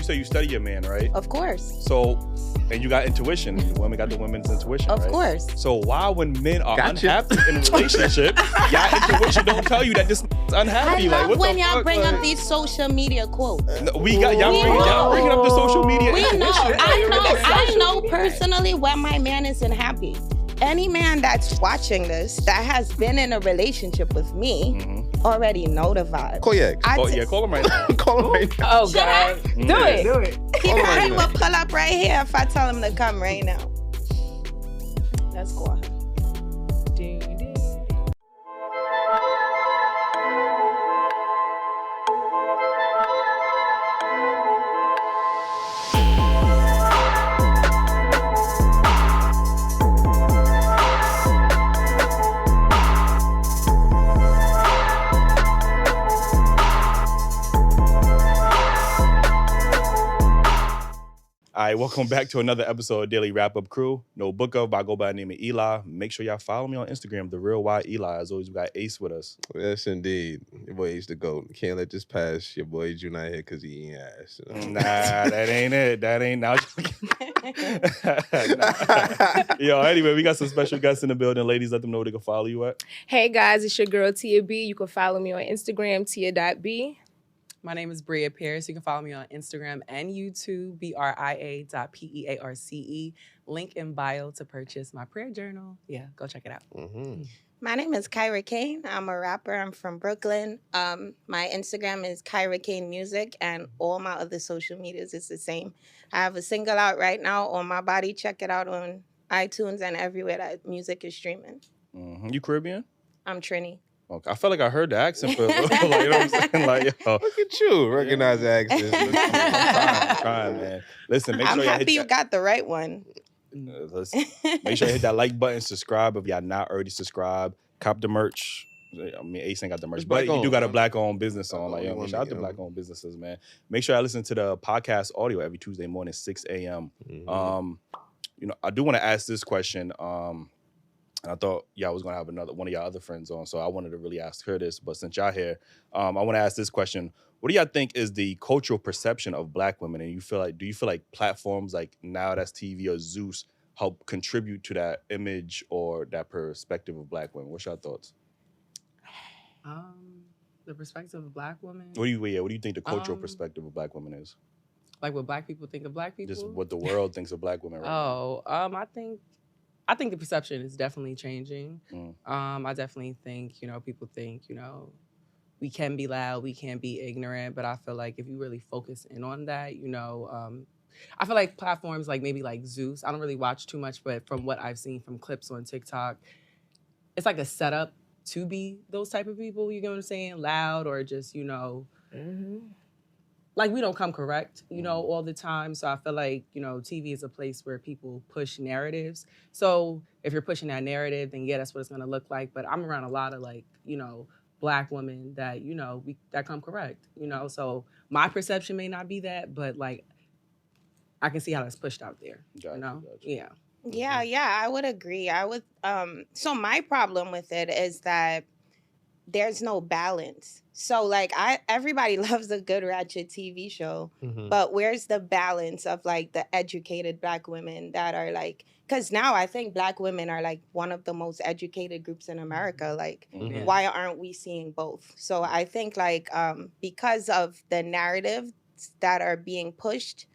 you say you study your man, right? Of course. So, and you got intuition. Women got the women's intuition, Of right? course. So why, when men are unhappy in a relationship, y'all intuition don't tell you that this is unhappy? I love what when the y'all fuck? bring up these social media quotes. No, y'all bringing up the social media. We know. intuition. I know personally when my man isn't happy. Any man that's watching this that has been in a relationship with me already know the vibe. Call your ex. Call him right now. Call him right now. Oh, God. Do it. He probably will pull up right here if I tell him to come right now. Let's go ahead. All right, welcome back to another episode of Daily Wrap Up Crew. No book of, I go by the name of Eli. Make sure y'all follow me on Instagram, The Real Y Eli. As always, we got Ace with us. Yes, indeed. Your boy Ace the GOAT. Can't let this pass. Your boy June not here because he eating ass. Nah, that ain't it. That ain't now. Nah. Yo, anyway, we got some special guests in the building. Ladies, let them know where they can follow you at. Hey, guys, it's your girl, Tia B. You can follow me on Instagram, tia.b. My name is Bria Pierce. You can follow me on Instagram and YouTube, bria.pearce. Link in bio to purchase my prayer journal. Yeah, go check it out. My name is Kyra Kane. I'm a rapper. I'm from Brooklyn. My Instagram is Kyra Kane Music, and all my other social medias is the same. I have a single out right now on my body. Check it out on iTunes and everywhere that music is streaming. You Caribbean? I'm Trini. Okay. I felt like I heard the accent for like, you know what I'm saying? Like, yo. Look at you. Recognize the accent. I'm trying, man. Listen, make I'm sure y'all happy hit you got the right one. Listen, make sure you hit that like button, subscribe if y'all not already subscribed. Cop the merch. I mean, Ace ain't got the merch, It's but you do black-owned, got a man. black-owned business on. Like, Black-owned, shout out to you know. black-owned businesses, man. Make sure I listen to the podcast audio every Tuesday morning, 6 a.m. You know, I do want to ask this question. And I thought y'all was gonna have one of y'all other friends on, so I wanted to really ask her this. But since y'all here, I want to ask this question: what do y'all think is the cultural perception of Black women? And do you feel like platforms like Now That's TV or Zeus help contribute to that image or that perspective of Black women? What's your thoughts? The perspective of Black women. What do you think the cultural perspective of Black women is? Like what Black people think of Black people? Just what the world thinks of Black women right now. I think the perception is definitely changing. I definitely think, people think, we can be loud, we can be ignorant, but I feel like if you really focus in on that, I feel like platforms like maybe like Zeus, I don't really watch too much, but from what I've seen from clips on TikTok, it's like a setup to be those type of people, you know what I'm saying? Loud or just, like we don't come correct, all the time. So I feel like, TV is a place where people push narratives. So if you're pushing that narrative, then yeah, that's what it's gonna look like. But I'm around a lot of like, Black women that, that come correct, So my perception may not be that, but like, I can see how that's pushed out there, Gotcha. Yeah. Yeah, I would agree. So my problem with it is that there's no balance. So like everybody loves a good ratchet TV show, but where's the balance of like the educated Black women that are like, because now I think Black women are like one of the most educated groups in America. Like, why aren't we seeing both? So I think like because of the narratives that are being pushed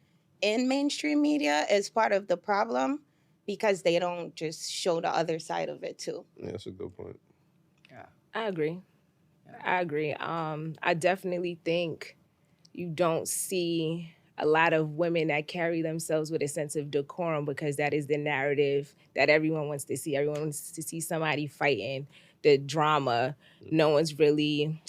in mainstream media is part of the problem, because they don't just show the other side of it too. Yeah, that's a good point. I agree. I definitely think you don't see a lot of women that carry themselves with a sense of decorum, because that is the narrative that everyone wants to see. Everyone wants to see somebody fighting, the drama. No one's really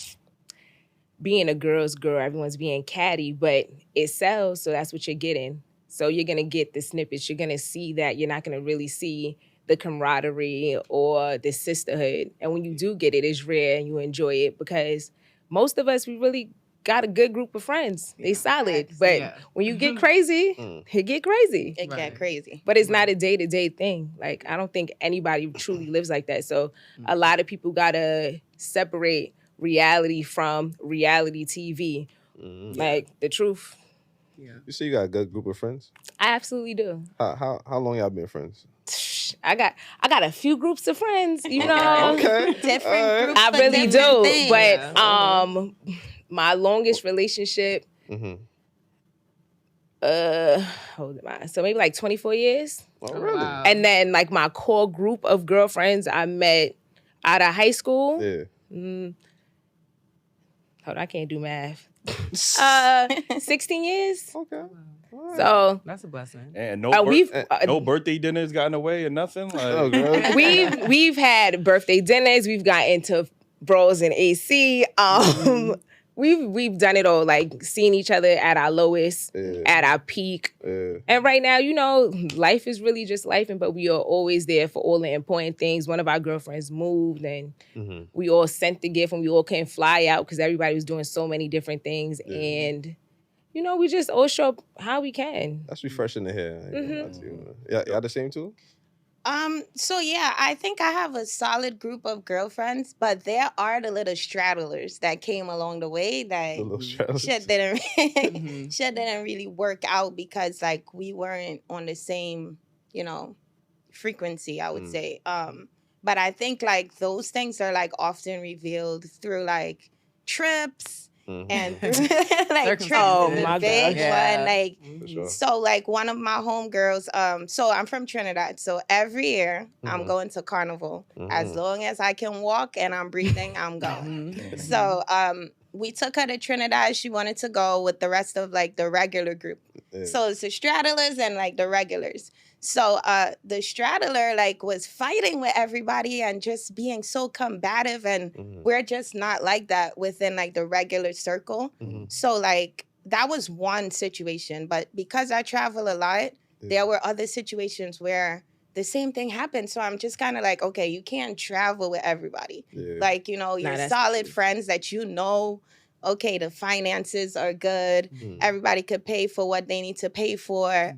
being a girl's girl. Everyone's being catty, but it sells, so that's what you're getting. So you're going to get the snippets. You're going to see that. You're not going to really see the camaraderie or the sisterhood. And when you do get it, it's rare and you enjoy it, because most of us, we really got a good group of friends. They solid. But when you get crazy, it get crazy. It get crazy. But it's not a day-to-day thing. Like, I don't think anybody truly lives like that. So a lot of people got to separate reality from reality TV. Like, the truth Yeah. You say you got a good group of friends? I absolutely do. How long y'all been friends? I got a few groups of friends, you know. Okay. Different groups. I for really different do. things. But my longest relationship, hold on, so maybe like 24 years. Oh, really? Wow. And then like my core group of girlfriends I met out of high school. Yeah. Hold on, I can't do math. 16 years. Okay. So That's a blessing. And no birthday dinners got in the way or nothing. Like, Oh, girl. we've had birthday dinners. We've gotten into bros and AC. We've done it all, like seeing each other at our lowest, at our peak. And right now, you know, life is really just life, but we are always there for all the important things. One of our girlfriends moved and we all sent the gift and we all couldn't fly out because everybody was doing so many different things. And, you know, we just all show up how we can. That's refreshing to hear. Y'all the same too? So yeah, I think I have a solid group of girlfriends, but there are the little straddlers that came along the way that shit didn't really work out because like we weren't on the same, you know, frequency, I would say. But I think like those things are like often revealed through like trips. And like trips is a big one. Like so like one of my homegirls, so I'm from Trinidad. So every year I'm going to Carnival. As long as I can walk and I'm breathing, I'm going. So we took her to Trinidad. She wanted to go with the rest of like the regular group. So it's the straddlers and like the regulars. So the straddler like was fighting with everybody and just being so combative, and we're just not like that within like the regular circle. So like that was one situation, but because I travel a lot, there were other situations where the same thing happened. So I'm just kind of like, okay, you can't travel with everybody. Like, you know, your solid friends that you know, okay, the finances are good. Everybody could pay for what they need to pay for.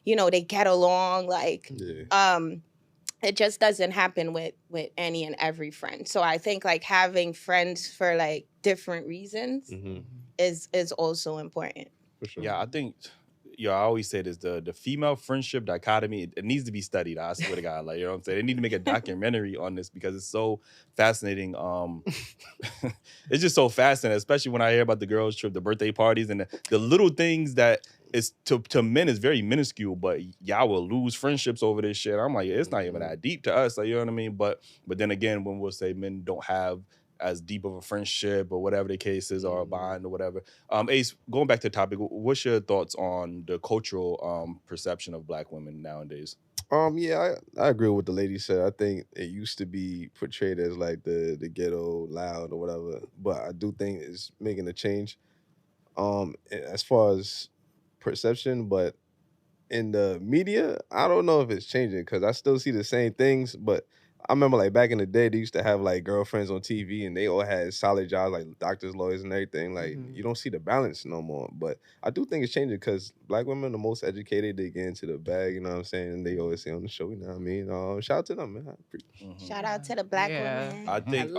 You know, they get along. Like, it just doesn't happen with any and every friend. So I think like having friends for like different reasons is also important. For sure. Yeah, I think. I always say this: the female friendship dichotomy. It needs to be studied. I swear to God, like you know what I'm saying. They need to make a documentary on this because it's so fascinating. It's just so fascinating, especially when I hear about the girls' trip, the birthday parties, and the little things that is to men is very minuscule, but y'all will lose friendships over this shit. I'm like, it's not even that deep to us, like you know what I mean. But then again, when we'll say men don't have as deep of a friendship or whatever the case is, or a bond or whatever. Ace, going back to the topic, what's your thoughts on the cultural perception of Black women nowadays? I agree with what the lady said. I think it used to be portrayed as like the ghetto, loud or whatever, but I do think it's making a change. As far as perception, but in the media, I don't know if it's changing because I still see the same things, but I remember like back in the day, they used to have like girlfriends on TV and they all had solid jobs like doctors, lawyers and everything. Like you don't see the balance no more. But I do think it's changing because Black women are the most educated. They get into the bag, you know what I'm saying? And they always say on the show, you know what I mean? Shout out to them, man. Shout out to the Black women. I think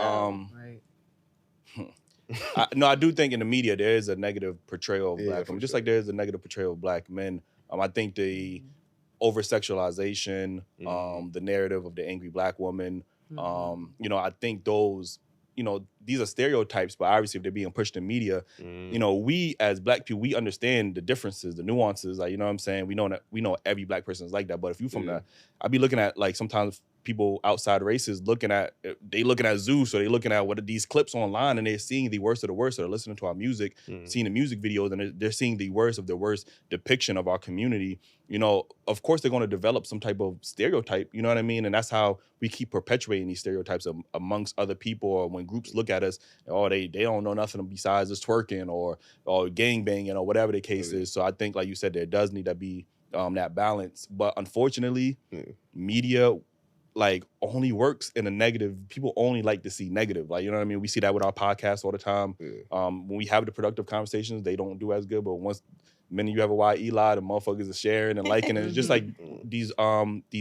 I do think in the media there is a negative portrayal of Black women, just like there is a negative portrayal of Black men. I think the over-sexualization, the narrative of the angry Black woman, you know, I think those, you know, these are stereotypes, but obviously if they're being pushed in media, you know, we as Black people, we understand the differences, the nuances, like, you know what I'm saying? We know every Black person is like that, but if you from the, I be looking at like sometimes people outside races looking at Zeus, or they looking at what are these clips online, and they're seeing the worst of the worst, or they're listening to our music, seeing the music videos, and they're seeing the worst of the worst depiction of our community. You know, of course they're going to develop some type of stereotype, you know what I mean? And that's how we keep perpetuating these stereotypes amongst other people, or when groups look at us, oh, they don't know nothing besides just twerking or gangbanging or whatever the case is. So I think, like you said, there does need to be that balance. But unfortunately, media like only works in a negative. People only like to see negative. Like, you know what I mean? We see that with our podcast all the time. When we have the productive conversations, they don't do as good. But once many you have a wide Eli, the motherfuckers are sharing and liking, and it's just like these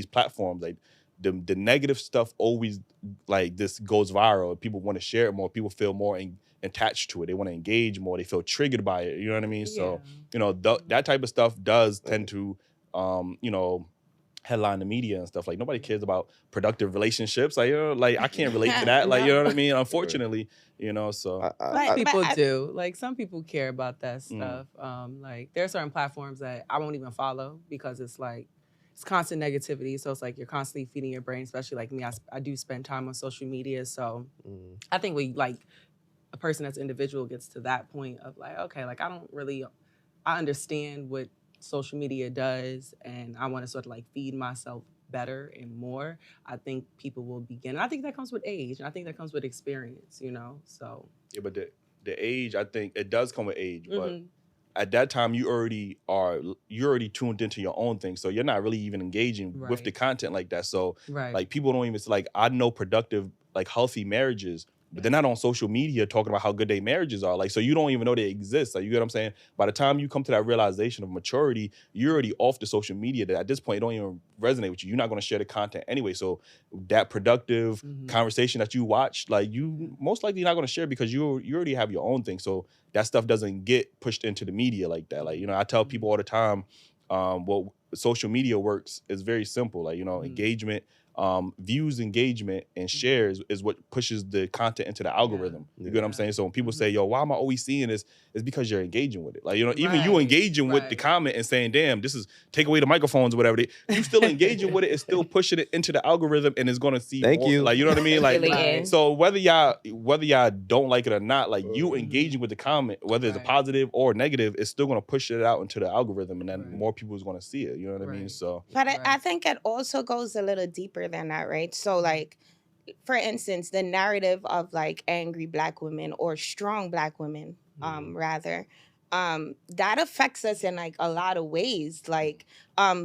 platforms, like the negative stuff always like this goes viral. People want to share it more. People feel more attach to it. They want to engage more. They feel triggered by it. You know what I mean? Yeah. So, you know, that type of stuff does tend to, you know, headline the media and stuff. Like, nobody cares about productive relationships. Like, you know, like, I can't relate to that. Like, you know what I mean? Unfortunately, you know, so. Some people do. Like, some people care about that stuff. Like, there are certain platforms that I won't even follow because it's like, it's constant negativity. So it's like you're constantly feeding your brain, especially like me. I do spend time on social media. So I think a person that's individual gets to that point of like, okay, like I understand what social media does and I want to sort of like feed myself better and more. I think people will begin. And I think that comes with age. And I think that comes with experience, you know, so. Yeah, but the age, I think it does come with age, but at that time you're already tuned into your own thing. So you're not really even engaging with the content like that. So like people don't even, like, I know productive, like healthy marriages, but they're not on social media talking about how good their marriages are. Like, so you don't even know they exist. Like, you get what I'm saying? By the time you come to that realization of maturity, you're already off the social media that at this point, it don't even resonate with you. You're not going to share the content anyway. So that productive conversation that you watch, like, you most likely not going to share because you already have your own thing. So that stuff doesn't get pushed into the media like that. Like, you know, I tell people all the time, what social media works is very simple. Like, you know, engagement, views, engagement, and shares is what pushes the content into the algorithm. You get what I'm saying? So when people say, yo, why am I always seeing this? It's because you're engaging with it. Like, you know, even you engaging with the comment and saying, damn, this is take away the microphones or whatever. You still engaging with it. It's still pushing it into the algorithm and it's going to see more. You. Like, you know what I mean? Like, so whether y'all don't like it or not, like you engaging with the comment, whether it's a positive or negative, it's still going to push it out into the algorithm and then more people is going to see it. You know what I mean? So, but I think it also goes a little deeper than that, right? So like, for instance, the narrative of like angry Black women or strong Black women, rather, that affects us in like a lot of ways. Like,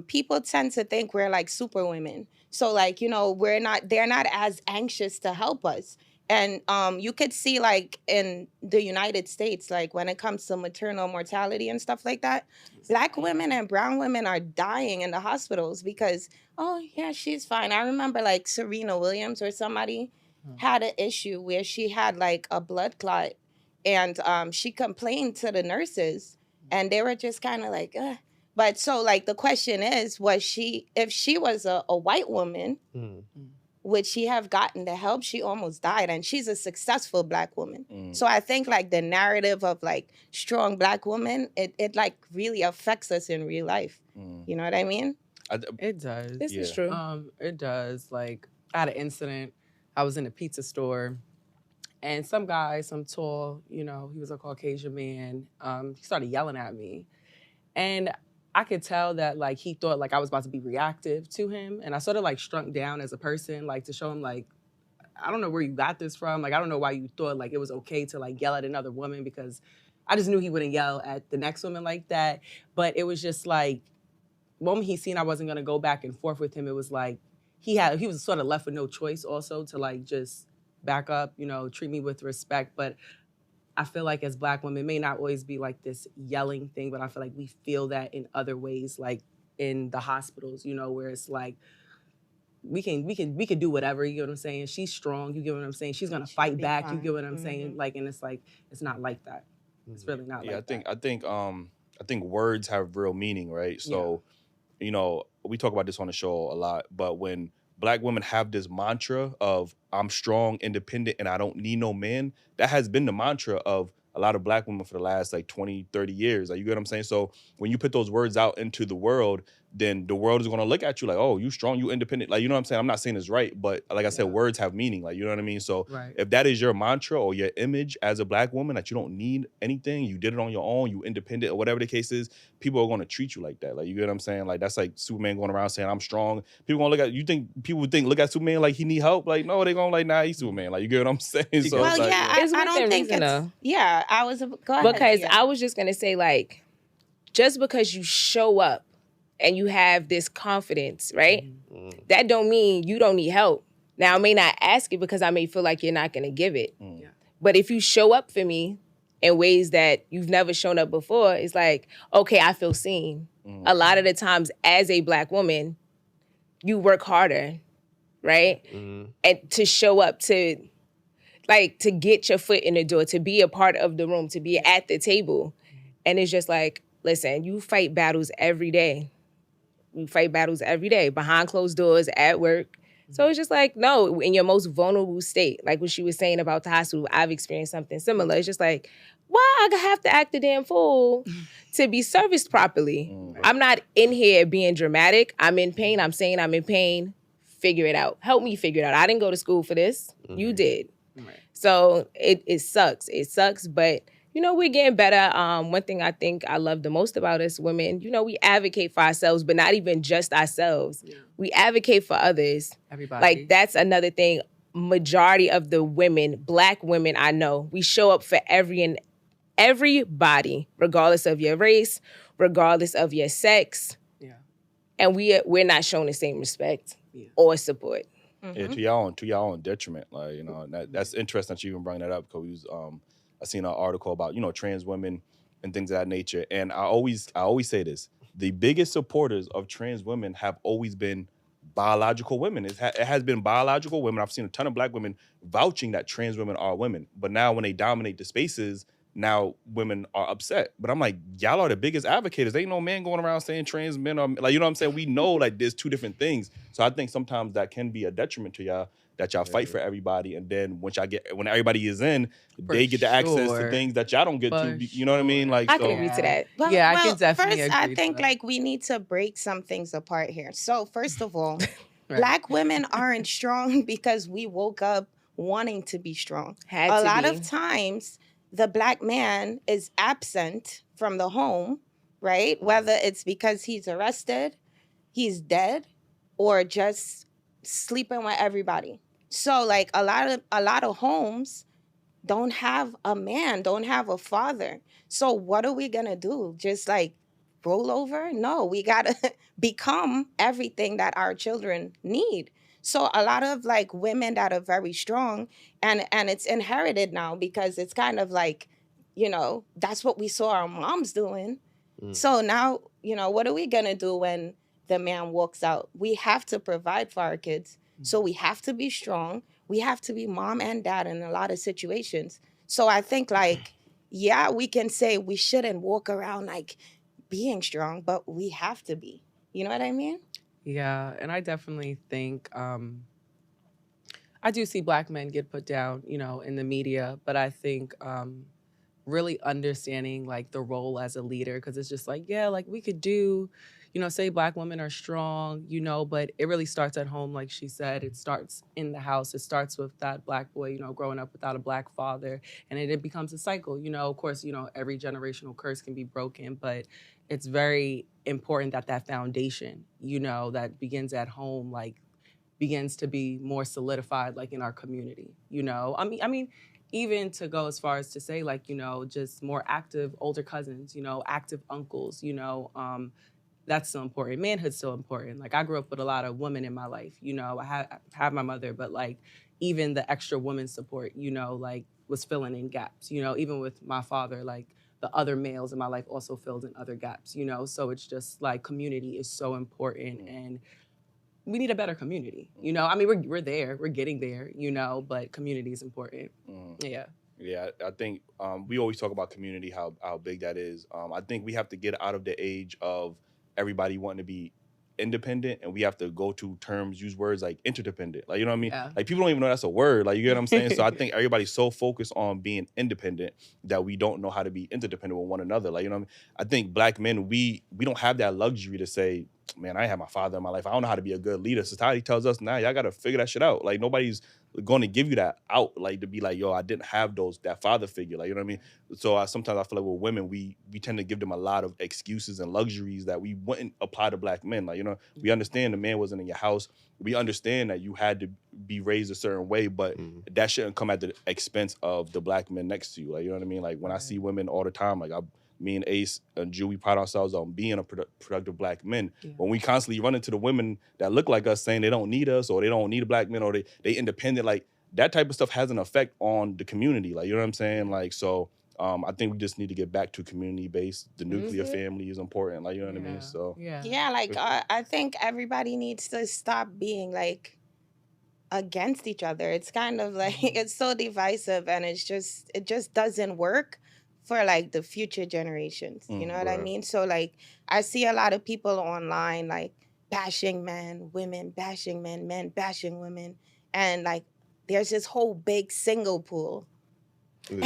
people tend to think we're like super women. So like, you know, they're not as anxious to help us. And you could see like in the United States, like when it comes to maternal mortality and stuff like that, Black women and brown women are dying in the hospitals because, oh yeah, she's fine. I remember like Serena Williams or somebody had an issue where she had like a blood clot and she complained to the nurses and they were just kind of like, ugh. But so like the question is, if she was a white woman, would she have gotten the help? She almost died, and she's a successful Black woman. So I think like the narrative of like strong Black women, it like really affects us in real life. You know what I mean? It does. This is true. It does. Like, I had an incident. I was in a pizza store, and some tall, you know, he was a Caucasian man. He started yelling at me, and I could tell that like he thought like I was about to be reactive to him, and I sort of like shrunk down as a person, like to show him like, I don't know where you got this from. Like, I don't know why you thought like it was okay to like yell at another woman, because I just knew he wouldn't yell at the next woman like that. But it was just like, the moment he seen I wasn't gonna go back and forth with him, it was like he was sort of left with no choice also to like just back up, you know, treat me with respect. But I feel like as Black women, it may not always be like this yelling thing, but I feel like we feel that in other ways, like in the hospitals, you know, where it's like we can do whatever, you get what I'm saying? She's strong, you get what I'm saying? She's gonna fight back, you get what I'm saying? Like, and it's like, it's not like that. It's really not like that. I think words have real meaning, right? So, you know, we talk about this on the show a lot, but when Black women have this mantra of I'm strong, independent, and I don't need no man, that has been the mantra of a lot of Black women for the last like 20, 30 years. Like, you get what I'm saying? So when you put those words out into the world, then the world is going to look at you like, oh, you strong, you independent. Like, you know what I'm saying? I'm not saying it's right, but like I said, words have meaning. Like, you know what I mean? So if that is your mantra or your image as a Black woman, that you don't need anything, you did it on your own, you independent or whatever the case is, people are going to treat you like that. Like, you get what I'm saying? Like, that's like Superman going around saying, I'm strong. People going to look at, you think people would look at Superman like he need help? Like, no, they going to like, nah, he's Superman. Like, you get what I'm saying? So well, it's like, yeah, I don't think it's, yeah, I was, go ahead. Because I was just going to say, like, just because you show up and you have this confidence, right? That don't mean you don't need help. Now, I may not ask it because I may feel like you're not going to give it. But if you show up for me in ways that you've never shown up before, it's like, okay, I feel seen. A lot of the times as a Black woman, you work harder, right? And to show up to, like to get your foot in the door, to be a part of the room, to be at the table. And it's just like, listen, you fight battles every day. You fight battles every day, behind closed doors, at work. So it's just like, no, in your most vulnerable state, like what she was saying about the hospital, I've experienced something similar. It's just like, why I have to act a damn fool to be serviced properly? I'm not in here being dramatic. I'm in pain. I'm saying I'm in pain. Figure it out. Help me figure it out. I didn't go to school for this. You did. Right. So it sucks. It sucks, but you know, we're getting better. One thing I think I love the most about us women, you know, we advocate for ourselves, but not even just ourselves. Yeah. We advocate for others. Everybody. Like, that's another thing. Majority of the women, Black women I know, we show up for everybody, regardless of your race, regardless of your sex. Yeah. And we're not shown the same respect or support. Yeah, to y'all own detriment. Like, you know, that's interesting that you even bring that up, because I seen an article about, you know, trans women and things of that nature. And I always say this: the biggest supporters of trans women have always been biological women. It has been biological women. I've seen a ton of Black women vouching that trans women are women. But now when they dominate the spaces, now women are upset. But I'm like, y'all are the biggest advocates. There ain't no man going around saying trans men are, like, you know what I'm saying? We know, like, there's two different things. So I think sometimes that can be a detriment to y'all, that y'all fight for everybody. And then when everybody is in, they get the access to things that y'all don't get to. You know what I mean? Like, I can agree to that. I can definitely first, agree I think like we need to break some things apart here. So first of all, Black women aren't strong because we woke up wanting to be strong. A lot of times, the Black man is absent from the home, right? Whether it's because he's arrested, he's dead, or just sleeping with everybody. So like a lot of homes don't have a man, don't have a father. So what are we gonna do? Just like roll over? No, we gotta become everything that our children need. So a lot of like women that are very strong, and it's inherited now because it's kind of like, you know, that's what we saw our moms doing. So now, you know, what are we gonna do when the man walks out? We have to provide for our kids. So we have to be strong. We have to be mom and dad in a lot of situations. So I think like, yeah, we can say we shouldn't walk around like being strong, but we have to be. You know what I mean? Yeah, and I definitely think I do see Black men get put down, you know, in the media, but I think really understanding like the role as a leader, because it's just like, yeah, like we could do, you know, say Black women are strong, you know, but it really starts at home, like she said. It starts in the house. It starts with that Black boy, you know, growing up without a Black father, and it becomes a cycle. You know, of course, you know, every generational curse can be broken, but it's very important that that foundation, you know, that begins at home, like begins to be more solidified, like in our community, you know. I mean, even to go as far as to say, like, you know, just more active older cousins, you know, active uncles, you know, that's so important. Manhood's so important. Like, I grew up with a lot of women in my life, you know. I have my mother, but like even the extra woman support, you know, like was filling in gaps, you know. Even with my father, like the other males in my life also filled in other gaps, you know. So it's just like community is so important, and we need a better community, you know. I mean, we're there, we're getting there, you know, but community is important. Yeah. Yeah, I think we always talk about community, how big that is. I think we have to get out of the age of everybody wanting to be independent, and we have to go to terms, use words like interdependent. Like, you know what I mean? Yeah. Like, people don't even know that's a word. Like, you get what I'm saying? So I think everybody's so focused on being independent that we don't know how to be interdependent with one another. Like, you know what I mean? I think Black men, we don't have that luxury to say, man, I have my father in my life. I don't know how to be a good leader. Society tells us, nah, y'all got to figure that shit out. Like, nobody's going to give you that out, like, to be like, yo, I didn't have that father figure. Like, you know what I mean? So sometimes I feel like with women, we tend to give them a lot of excuses and luxuries that we wouldn't apply to Black men. Like, you know, we understand the man wasn't in your house. We understand that you had to be raised a certain way, but that shouldn't come at the expense of the Black men next to you. Like, you know what I mean? Like, when I see women all the time, like, me and Ace and Jew, we pride ourselves on being a productive Black men. Yeah. When we constantly run into the women that look like us saying they don't need us, or they don't need a Black man, or they independent, like, that type of stuff has an effect on the community. Like, you know what I'm saying? Like, so I think we just need to get back to community based. The nuclear family is important. Like, you know what I mean? So yeah, like I think everybody needs to stop being like against each other. It's kind of like it's so divisive, and it just doesn't work for like the future generations. You know what I mean? So like I see a lot of people online like bashing men, women bashing men, men bashing women, and like there's this whole big single pool. And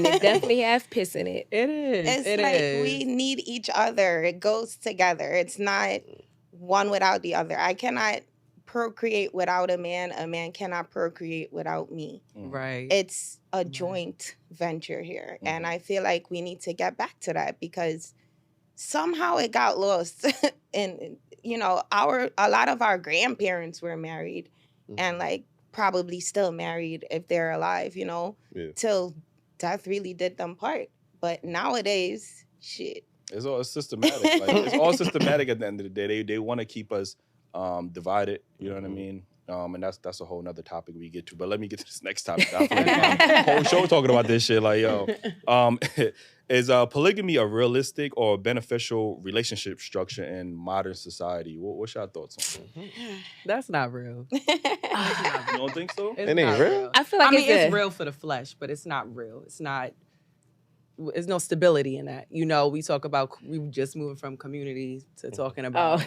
it definitely has piss in it. It is. It's we need each other. It goes together. It's not one without the other. I cannot procreate without a man. A man cannot procreate without me. Right. It's a joint venture here. And I feel like we need to get back to that because somehow it got lost. And, you know, a lot of our grandparents were married and like probably still married if they're alive, you know, till death really did them part. But nowadays, shit. It's all systematic. Like, it's all systematic at the end of the day. They want to keep us divided, you know what I mean? And that's a whole nother topic we get to. But let me get to this next topic. I feel like whole show talking about this shit. Like, yo, is polygamy a realistic or beneficial relationship structure in modern society? What's your thoughts on that? That's not real. You don't think so? It ain't real? I feel like it's real for the flesh, but it's not real. It's not. There's no stability in that. You know, we talk about we just moving from community to talking about.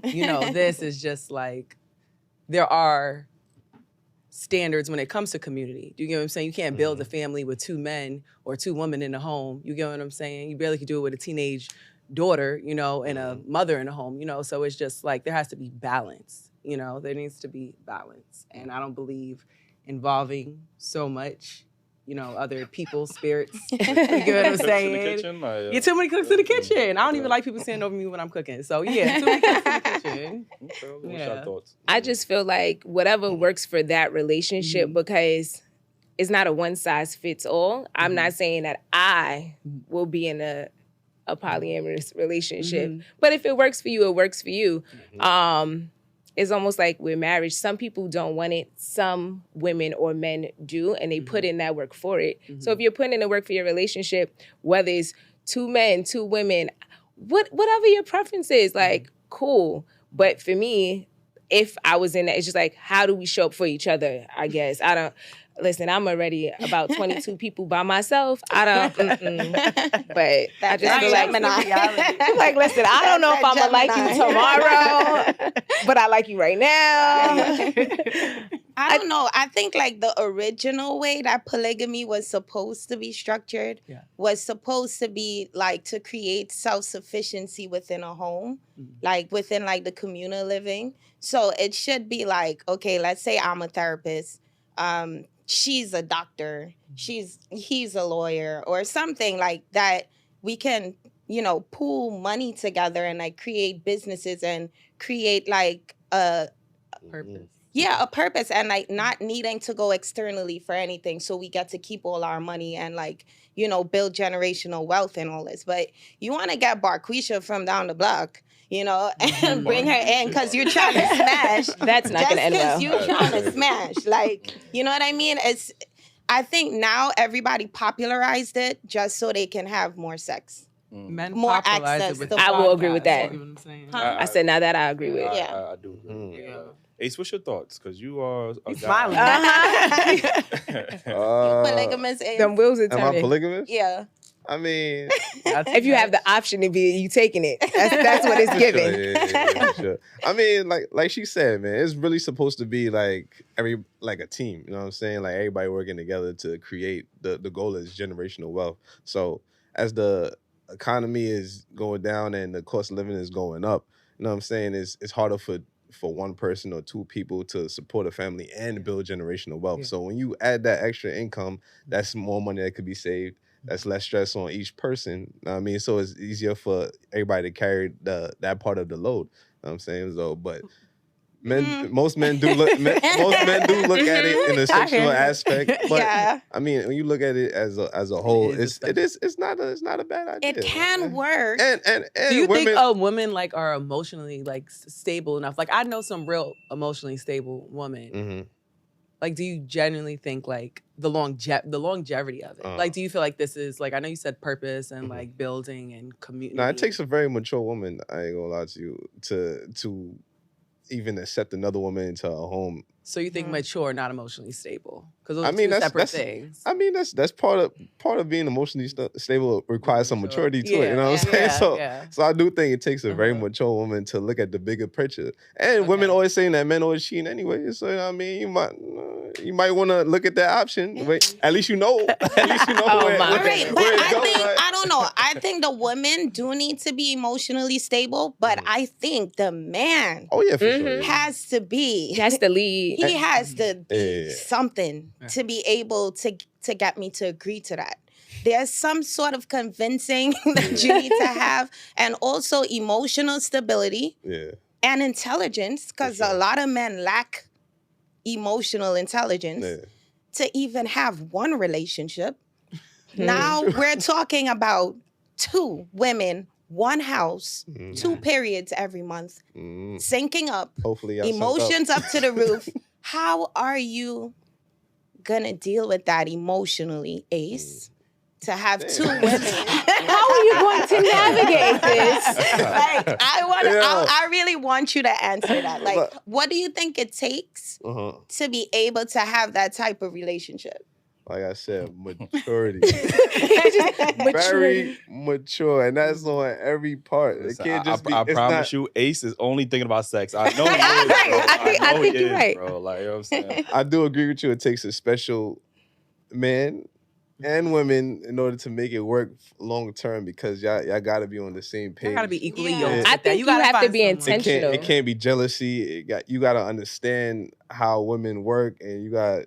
You know, this is just like there are standards when it comes to community. Do you get what I'm saying? You can't build a family with 2 men or 2 women in a home. You get what I'm saying? You barely can do it with a teenage daughter, you know, and a mother in a home, you know. So it's just like there has to be balance, you know. There needs to be balance. And I don't believe involving so much, you know, other people's spirits. You get what I'm saying? Yeah, too many cooks in the kitchen. I don't even like people standing over me when I'm cooking. So yeah, too many cooks in the kitchen. What's your thoughts? I just feel like whatever works for that relationship because it's not a one size fits all. I'm not saying that I will be in a polyamorous relationship, but if it works for you, it works for you. It's almost like with marriage. Some people don't want it. Some women or men do, and they put in that work for it. So if you're putting in the work for your relationship, whether it's 2 men, 2 women, whatever your preference is, like, cool. But for me, if I was in that, it's just like, how do we show up for each other, I guess. Listen, I'm already about 22 people by myself. But I just feel like, I'm like, listen, I don't know if I'm going to like you tomorrow, but I like you right now. I don't know. I think like the original way that polygamy was supposed to be structured was supposed to be like to create self-sufficiency within a home, like within like the communal living. So it should be like, okay, let's say I'm a therapist. She's a doctor, he's a lawyer or something like that. We can, you know, pool money together and like create businesses and create like a purpose. Yeah, a purpose and like not needing to go externally for anything. So we get to keep all our money and like, you know, build generational wealth and all this. But you want to get Barquisha from down the block, you know, and bring her in because you're trying to smash. That's not going to end well. You're trying to smash. Like, you know what I mean? I think now everybody popularized it just so they can have more sex. Men more access. I will agree with that. You know what I'm saying? I said, now that I agree with. I do agree. Ace, what's your thoughts? Because you are a smiling. Polygamous. Them wheels are turning. Am I polygamous? Yeah. I mean, if you have the option to be, you taking it. That's what it's giving. Yeah, sure. I mean, like she said, man, it's really supposed to be like a team. You know what I'm saying? Like everybody working together to create the goal is generational wealth. So as the economy is going down and the cost of living is going up, you know what I'm saying? It's harder for one person or 2 people to support a family and build generational wealth. Yeah. So when you add that extra income, that's more money that could be saved. That's less stress on each person. You know what I mean? So it's easier for everybody to carry that part of the load. You know what I'm saying? So, but most men do look at it in a sexual aspect. But I mean, when you look at it as a whole, it's not a bad idea. It can work. And do you think women like are emotionally like stable enough? Like I know some real emotionally stable women. Like, do you genuinely think like the longevity of it? Like, do you feel like this is like I know you said purpose and like building and community. No, it takes a very mature woman. I ain't gonna lie to you to even accept another woman into her home. So you think mature, not emotionally stable? Because those I are mean, two separate things. I mean, that's part of being emotionally stable requires some maturity to it. You know what I'm saying? So I do think it takes a very mature woman to look at the bigger picture. And women always saying that men always cheating anyway. So you know what I mean, you might want to look at that option. But at least you know. At least you know where it's going. I don't know. I think the women do need to be emotionally stable, but I think the man for sure. has to be. He has to lead. He has to be something to be able to get me to agree to that. There's some sort of convincing that you need to have, and also emotional stability and intelligence, because a lot of men lack emotional intelligence to even have one relationship. Now we're talking about 2 women, 1 house, 2 periods every month, syncing up, hopefully emotions up to the roof. How are you gonna deal with that emotionally, Ace? To have 2 women. How are you going to navigate this? Like, I really want you to answer that. Like, what do you think it takes to be able to have that type of relationship? Like I said, maturity. Very mature. And that's on every part. It can't just I promise you, Ace is only thinking about sex. I know he is, bro. I think you're right. Bro. Like, you know what I'm saying? I do agree with you. It takes a special man and women in order to make it work long term, because y'all got to be on the same page. You got to be equally yoked. I think you have to be intentional. It can't be jealousy. You got to understand how women work, and you got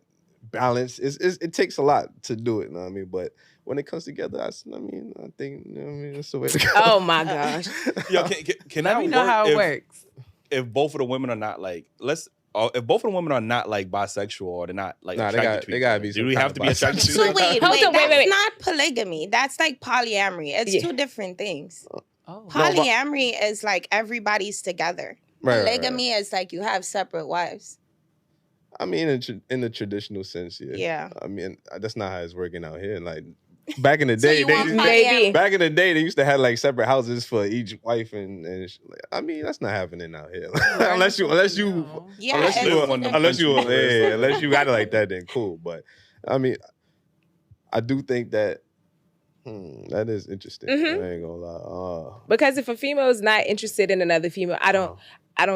balance. It takes a lot to do it, you know what I mean? But when it comes together, I think it's the way to go. Oh my gosh. Yo, can Let me know how it works. If both of the women are not like, if both of the women are not like bisexual, or they're not like attracted they gotta be. Do we have to be attracted to? So wait, that's not polygamy. That's like polyamory. It's 2 different things. Polyamory is like everybody's together. Polygamy is like you have separate wives. I mean, in the traditional sense, yeah. I mean, that's not how it's working out here. Like back in the day, they used to have like separate houses for each wife, and I mean, that's not happening out here. unless you got it like that, then cool. But I mean, I do think that that is interesting. I ain't gonna lie. Because if a female is not interested in another female, I don't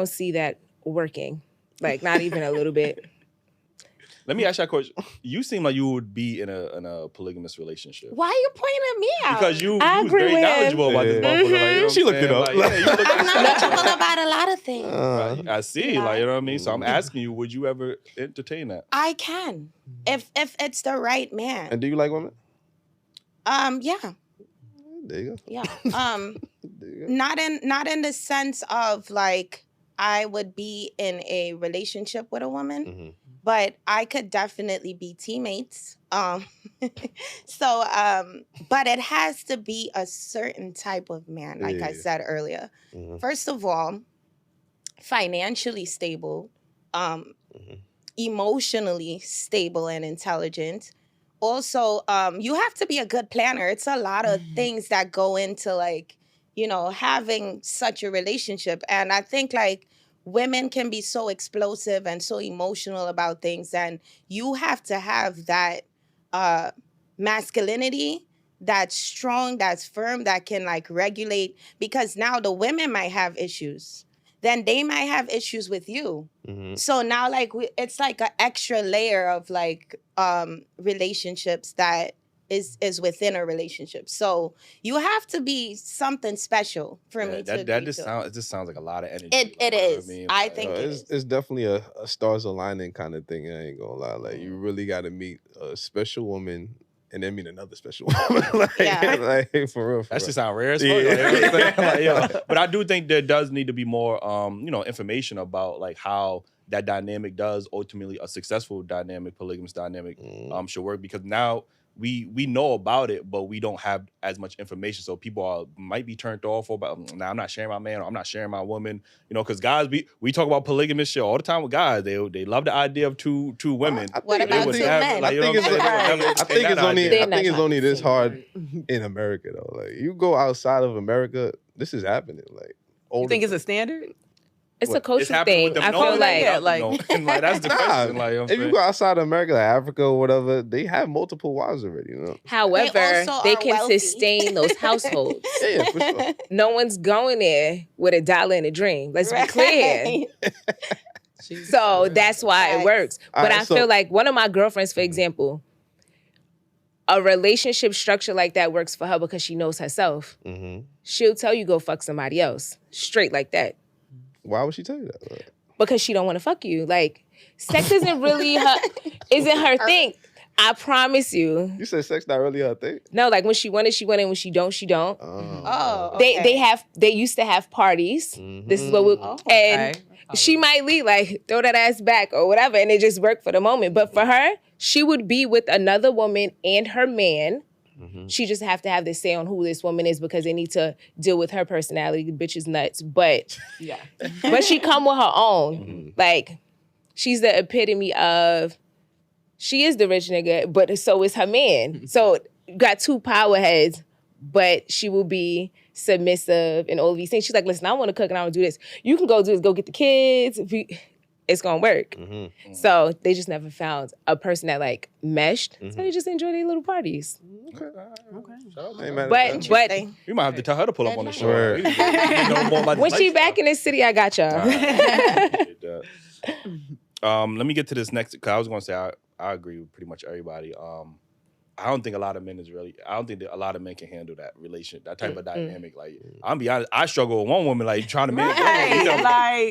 see that working. Like, not even a little bit. Let me ask you a question. You seem like you would be in a polygamous relationship. Why are you pointing at me out? Because you was very knowledgeable about this motherfucker. Like, you know she looked it up. I'm knowledgeable about a lot of things. Right. I see. Like, you know what I mean? So I'm asking you, would you ever entertain that? I can. If it's the right man. And do you like women? Yeah. There you go. Yeah. Not in the sense of like I would be in a relationship with a woman, but I could definitely be teammates. But it has to be a certain type of man, like I said earlier. First of all, financially stable, emotionally stable and intelligent. Also, you have to be a good planner. It's a lot of things that go into like, having such a relationship. And I think like women can be so explosive and so emotional about things, and you have to have that masculinity that's strong, that's firm, that can like regulate, because now the women might have issues. Then they might have issues with you. So now like it's like an extra layer of like relationships that is within a relationship. So you have to be something special for me to that just sounds like a lot of energy. It is. I think it's definitely a stars aligning kind of thing. I ain't gonna lie. Like you really got to meet a special woman and then meet another special woman. Like for real. That should sound rare as fuck. But I do think there does need to be more information about like how that dynamic does ultimately, a successful dynamic, polygamous dynamic should work, because now we know about it, but we don't have as much information. So people might be turned off about, I'm not sharing my man, or I'm not sharing my woman. Because guys, we talk about polygamous shit all the time with guys. They love the idea of two women. What about two men? I think it's only this hard in America though. Like you go outside of America, this is happening. Like you think it's a standard? It's What? a cultural happening with thing. them I feel knowing like, yeah, like, like that's the question. Like, you know what I'm if you saying? go outside of America, like Africa or whatever, they have multiple wives already. You know. however, also they are can wealthy. sustain those households. Yeah, for sure. No one's going there with $1 and a dream. Let's be clear. So that's why it Facts. works. All But right, I so- feel like one of my girlfriends, for example, a relationship structure like that works for her because she knows herself. Mm-hmm. She'll tell you go fuck somebody else. Straight like that. Why would she tell you that? Because she don't want to fuck you. Like, sex isn't really isn't her thing. I promise you. You said sex not really her thing. No, like when she wanted, she wanted. When she don't, she don't. Oh, They used to have parties. This is what we and she might leave, like, throw that ass back or whatever, and it just worked for the moment. But for her, she would be with another woman and her man. She just have to have this say on who this woman is because they need to deal with her personality. The bitch is nuts. But but she come with her own. Like, she's the epitome of, she is the rich nigga, but so is her man. So got two power heads, but she will be submissive and all of these things. She's like, listen, I want to cook and I want to do this. You can go do this, go get the kids. It's going to work. So they just never found a person that like meshed. So they just enjoy their little parties. Hey, man, But We might have to tell her to pull up on the show. Word. when she back in the city, I got y'all. Let me get to this next, because I was going to say I agree with pretty much everybody. I don't think a lot of men that a lot of men can handle that type of dynamic. Like, I'm be honest, I struggle with one woman, like, trying to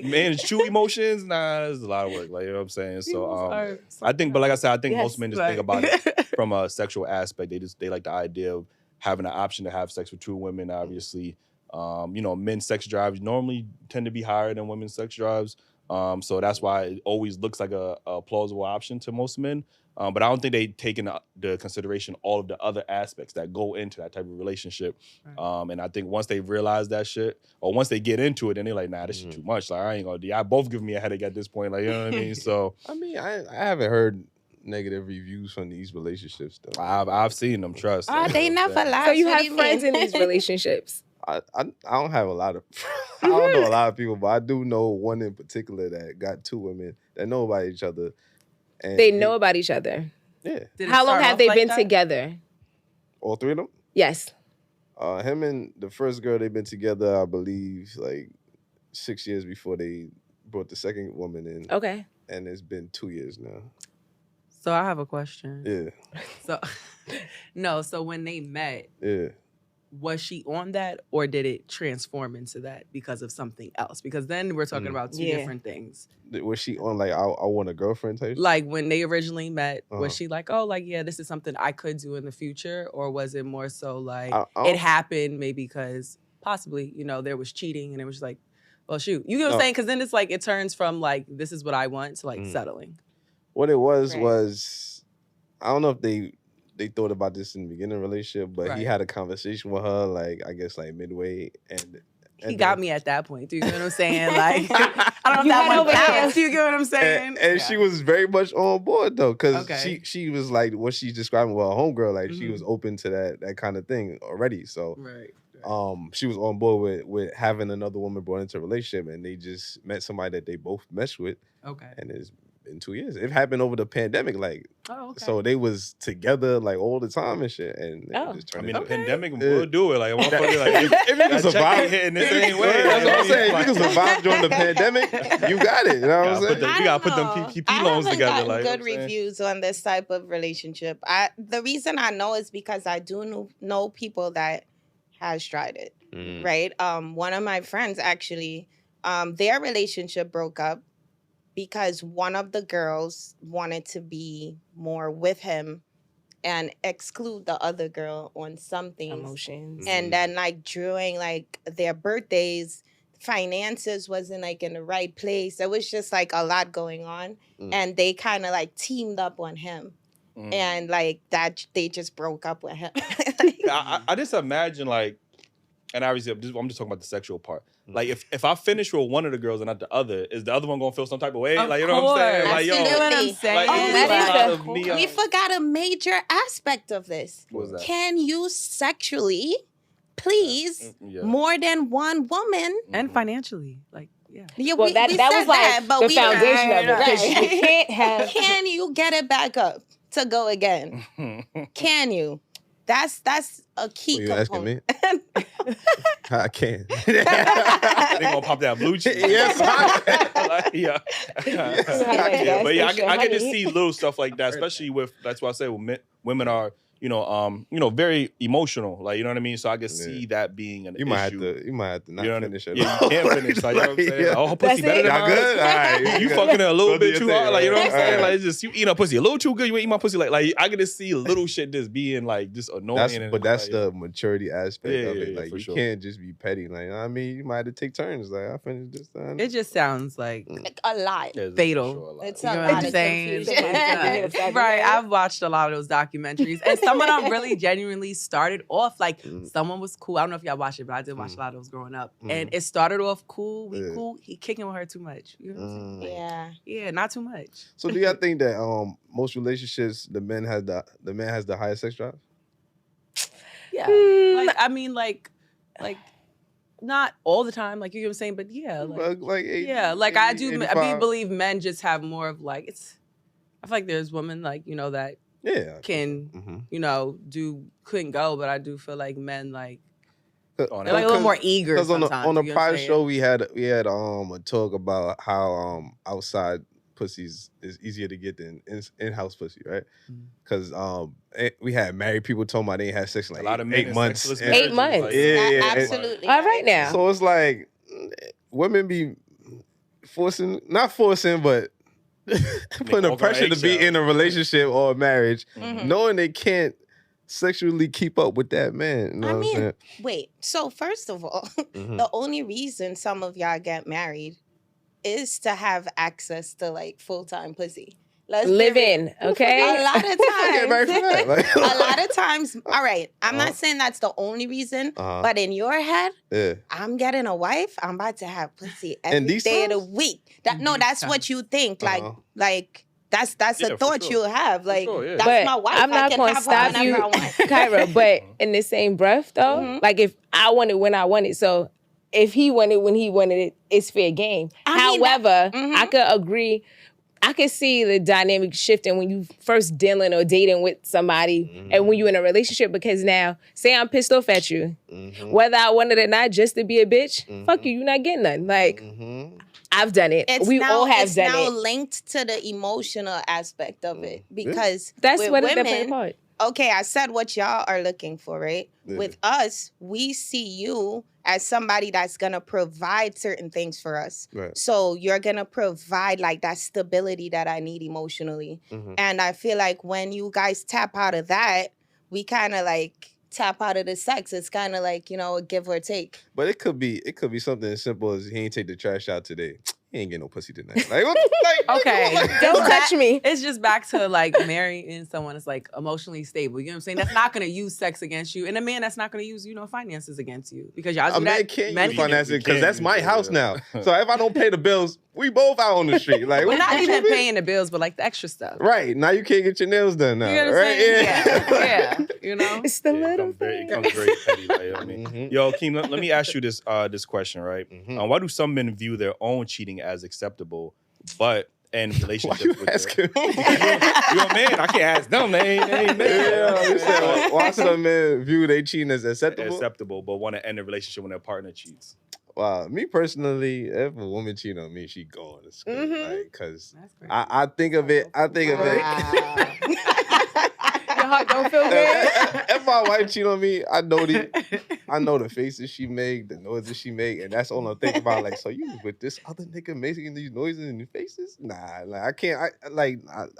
manage true emotions. Nah, it's a lot of work. Like, you know what I'm saying? So I think, but like I said, I think most men just think about it from a sexual aspect. They like the idea of having an option to have sex with two women, obviously. Men's sex drives normally tend to be higher than women's sex drives. So that's why it always looks like a plausible option to most men. But I don't think they take into the consideration all of the other aspects that go into that type of relationship. And I think once they realize that shit, or once they get into it, then they're like, nah, this is too much. Like, I ain't gonna do. Y'all both give me a headache at this point. Like, you know what I mean? So I mean, I haven't heard negative reviews from these relationships though. I've seen them. Trust. They never last. So you What have do you friends mean? in these relationships. I don't have a lot of I don't know a lot of people, but I do know one in particular that got two women that know about each other. And They know about each other. Yeah. How long have they been together? All three of them? Yes. Him and the first girl, they've been together, I believe, like 6 years before they brought the second woman in. Okay. And it's been 2 years now. So I have a question. Yeah. So when they met, Yeah. was she on that, or did it transform into that because of something else? Because then we're talking about two different things. Was she on like I want a girlfriend type? Like when they originally met, was she like, oh, like, yeah, this is something I could do in the future? Or was it more so like it happened maybe because possibly, there was cheating and it was like, well, shoot. You know what I'm saying? Because then it's like it turns from like, this is what I want to like settling. What it was, I don't know if they thought about this in the beginning of the relationship, but he had a conversation with her, like, I guess, like midway. And he got me at that point. Do you know what I'm saying? Like, I don't know if that went balance. Do you get what I'm saying? And she was very much on board, though, because she was like, what she's describing with her homegirl, like, she was open to that kind of thing already. So, she was on board with having another woman brought into a relationship, and they just met somebody that they both meshed with. And it's in 2 years. It happened over the pandemic, like, so they was together like all the time and shit. And it just turned the pandemic will do it. Like, if you can survive hitting the same way, that's what I'm saying. If you can survive during the pandemic, you got it. You know what I'm saying? We gotta put them PPP loans together. Like, good reviews on this type of relationship. The reason I know is because I do know people that has tried it. Right. One of my friends actually, their relationship broke up because one of the girls wanted to be more with him and exclude the other girl on something. Emotions. And then like during like their birthdays, finances wasn't like in the right place. There was just like a lot going on. And they kind of like teamed up on him. And like that, they just broke up with him. I just imagine like, and obviously I'm just talking about the sexual part. Like if I finish with one of the girls and not the other, is the other one gonna feel some type of way? Like, you know what I'm saying? Like, yo, you know what I'm saying? Like, we forgot a major aspect of this. What's that? Can you sexually please more than one woman? And financially, like Yeah, Well, we that said was like but the we foundation of it. Right. Because you can't have. Can you get it back up to go again? Can you? That's a key you asking me? component. I can. They gonna pop that blue cheese. Yes, Like, yeah. gas But yeah, station I get to honey. see little stuff like that, especially with. That's why I say women are, very emotional. Like, you know what I mean. So I can see that being an You issue. might have to not finish it. Yeah, you can't finish. Like, you know what I'm saying? Like, oh, pussy That's better it? than Y'all mine. good? All right. You fucking it a little bit too hard. Like, you know what I'm saying? Right. Like, it's just you eat a pussy a little too good. You ain't eat my pussy like I get to see little shit just being like just annoying. That's like, the maturity aspect of it. Yeah, Like for you sure. can't just be petty. Like I mean, you might have to take turns. Like I finished this time. It just sounds like Like a lot. Yeah, it's fatal. for sure a lot. It's You a know lot what I'm of saying? confusion. Right. I've watched a lot of those documentaries. And some of them really genuinely started off like someone was cool. I don't know if y'all watched it, but I did watch a lot of those growing up. And it started off cool. We cool. He kicking with her too much. You know what I'm saying? Yeah. Yeah, not too much. So do y'all think that most relationships the man has the highest sex drive? Yeah. Like I mean like not all the time, like you know what I'm saying, but yeah, like 80, yeah, like 80, I do 85? believe men just have more of like I feel like there's women like, that can, couldn't go, but I do feel like men like they're like a little more eager sometimes. Because on the you know what I'm prior saying? show we had a talk about how outside pussies is easier to get than in-house pussy, right? Because we had married people talking about they ain't had sex in like a lot of men 8 months. sexless And- 8 months. Like, Yeah. Absolutely. All right now. So it's like women be not forcing, but putting the walk on pressure to be eggshells. in a relationship or a marriage, Mhm. knowing they can't sexually keep up with that man. You know I what I'm mean, saying? wait. So first of all, Mhm. the only reason some of y'all get married is to have access to like full-time pussy. Let's be Live real. in, okay? A lot of Get married for that. times. Like- A lot of times. All right. I'm Uh-huh. not saying that's the only reason, Uh-huh. but in your head, Yeah. I'm getting a wife. I'm about to have pussy every And these day of the times? week. That's what you think. Uh-huh. Like that's Yeah, a for thought sure. you have. Like sure, yeah. that's But my wife. I'm not I can going to have her stop whenever you, I want. Kyra. But in the same breath, though, Mhm. like if I want it when I want it, so if he wanted when he wanted it, it's fair game. I mean, However, mhm. I could agree. I could see the dynamic shifting when you first dealing or dating with somebody and when you're in a relationship, because now, say I'm pissed off at you, whether I wanted it or not, just to be a bitch, fuck you, you're not getting nothing. Like, I've done it. It's We all have it's done now it. linked to the emotional aspect of it because That's with what it's the women, part. okay, I said what y'all are looking for, right? Yeah. With us, we see you as somebody that's gonna provide certain things for us. Right. So you're gonna provide like that stability that I need emotionally. And I feel like when you guys tap out of that, we kind of like tap out of the sex. It's kind of like, a give or take. But it could be something as simple as he ain't take the trash out today. He ain't getting no pussy tonight. Like, Okay. Don't touch me. It's just back to like marrying someone that's like emotionally stable. You know what I'm saying? That's not going to use sex against you. And a man that's not going to use, finances against you. Because y'all do A that. man can't Men use can- finances because can't that's use my it, house yeah. now. So if I don't pay the bills, we both out on the street. Like, We're what not you even mean? paying the bills, but like the extra stuff. Right. Now you can't get your nails done now. You know what I'm right? saying? Yeah. Yeah. You know? It's the Yeah, little it thing. becomes very petty. Like, you know what I mean? Mhm. Yo, Keem, let me ask you this question, right? Mhm. Why do some men view their own cheating as acceptable, but in Why relationships you with asking? you're a man? I can't ask them. They ain't men. Yeah, you said, why some men view they cheating as acceptable? Acceptable, but want to end a relationship when their partner cheats. Wow, me personally, if a woman cheat on me, she gone. It's good. Mhm. Like, cause That's crazy. I think of it. Wow. Your heart don't feel good? If my wife cheat on me, I know the faces she make, the noises she make, and that's all I'm thinking about. Like, so you was with this other nigga making these noises and these faces? Nah, like I can't.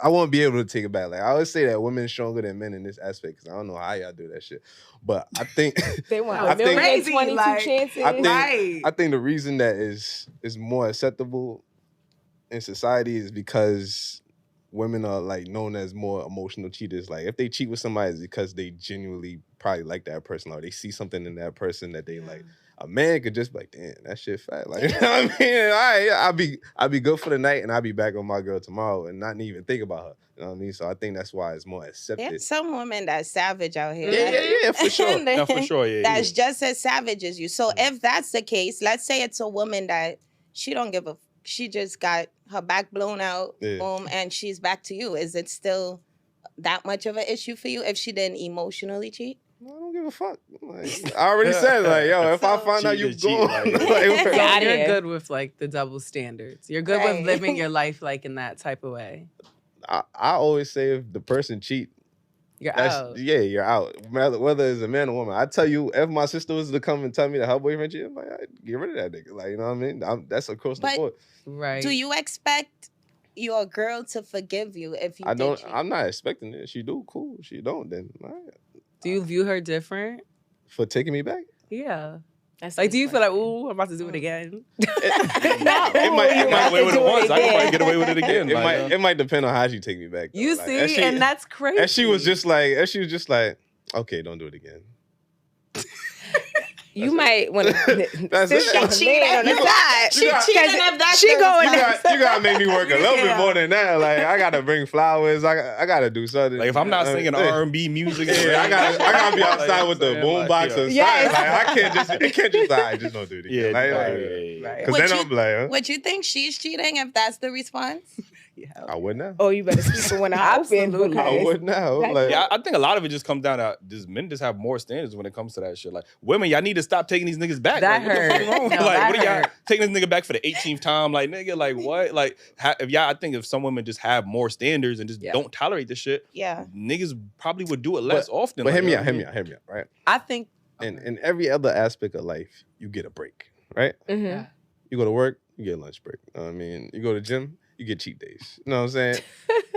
I won't be able to take it back. Like I always say that women stronger than men in this aspect because I don't know how y'all do that shit. But I think They want I a million think- 22 like, chances. I think the reason that is more acceptable in society is because women are like known as more emotional cheaters. Like if they cheat with somebody, it's because they genuinely probably like that person or they see something in that person that they like. A man could just be like, damn, that shit fat. Like, you know what I mean? All right, I'll be good for the night and I'll be back on my girl tomorrow and not even think about her. You know what I mean? So I think that's why it's more accepted. There's some women that's savage out here. Yeah, for sure. No, for sure, yeah. That's just as savage as you. So if that's the case, let's say it's a woman that she don't give a. She just got her back blown out, boom, and she's back to you. Is it still that much of an issue for you if she didn't emotionally cheat? I don't give a fuck. Like, I already said, like, yo, if I find out you going, you're good with like the double standards. You're good with living your life like in that type of way. I always say if the person cheat, you're out. Yeah, you're out. Whether it's a man or woman. I tell you, if my sister was to come and tell me that her boyfriend cheated, I'm like, I'd get rid of that nigga. Like, you know what I mean? That's across the board. Right. Do you expect your girl to forgive you if you did cheat? I'm not expecting it. She do, cool. She don't, then. Do you view her different? For taking me back? Yeah. That's like, do you feel like, ooh, I'm about to do it again? It might get away with it once. I can probably get away with it again. It might depend on how she take me back. Though. You see, and that's crazy. And she was just like, okay, don't do it again. You might want to. That's it. She cheated on the side. She cheated if that's she going. You gotta make me work a little bit more than that. Like I gotta bring flowers. I gotta do something. Like if I'm not singing R&B music, I gotta be outside with the boombox or something. Like I can't just. It can't just. I just don't do it again. Right. Because then I'm like, would you think she's cheating if that's the response? Yeah. I would now. Oh, you better speak for when I open. I would now. Like, yeah, I think a lot of it just comes down to men just have more standards when it comes to that shit. Like women, y'all need to stop taking these niggas back. That like, hurt. What are y'all taking this nigga back for the 18th time? Like nigga, like what? Like I think if some women just have more standards and just don't tolerate this shit, niggas probably would do it less often. But hear me out, right? I think in every other aspect of life, you get a break, right? Mm-hmm. Yeah. You go to work, you get a lunch break. I mean, you go to the gym, you get cheat days. You know what I'm saying?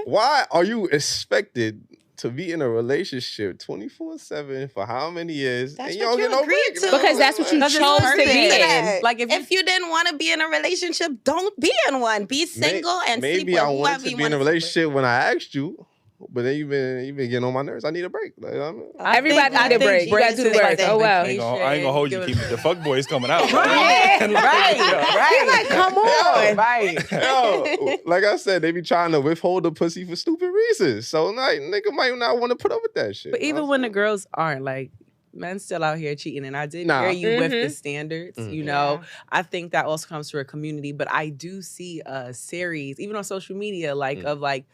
Why are you expected to be in a relationship 24/7 for how many years? That's and you don't get no break? Because that's what you chose to be in. Like if you didn't want to be in a relationship, don't be in one. Be single and sleep with whoever you want. Maybe I wanted to be in a relationship when I asked you. But then you've been getting on my nerves. I need a break. Like, everybody need a break. You gotta do the work. Oh well. I ain't gonna hold you. Keep the fuck boys coming out. Right. You're like, come on. Right. Yo, like I said, they be trying to withhold the pussy for stupid reasons. So like, nigga might not want to put up with that shit. But even when the girls aren't, like, men still out here cheating, and I did hear you with the standards. You know, I think that also comes to a community. But I do see a series, even on social media, like of like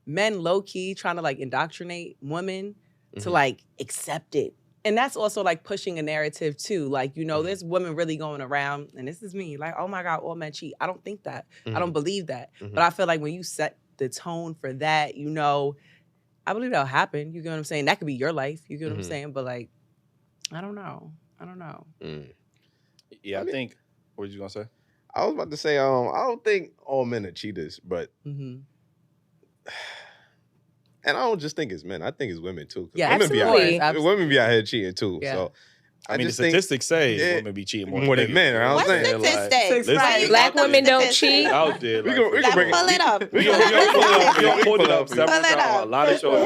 men low key trying to like indoctrinate women to like accept it. And that's also like pushing a narrative too. Like, you know, there's women really going around, and this is me, like, oh my God, all men cheat. I don't think that. I don't believe that. But I feel like when you set the tone for that, you know, I believe that'll happen. You get what I'm saying? That could be your life. You get what I'm saying? But like, I don't know. Yeah, I think, what were you gonna say? I was about to say, I don't think all men are cheaters, but and I don't just think it's men. I think it's women too. Yeah, women absolutely. Women be out here cheating too. Yeah. So I mean, the statistics say women be cheating more than men. Right? What statistics? Like, Black women don't cheat. Out there, we can bring pull it up. We gonna pull it up. Pull it up. A lot of shows.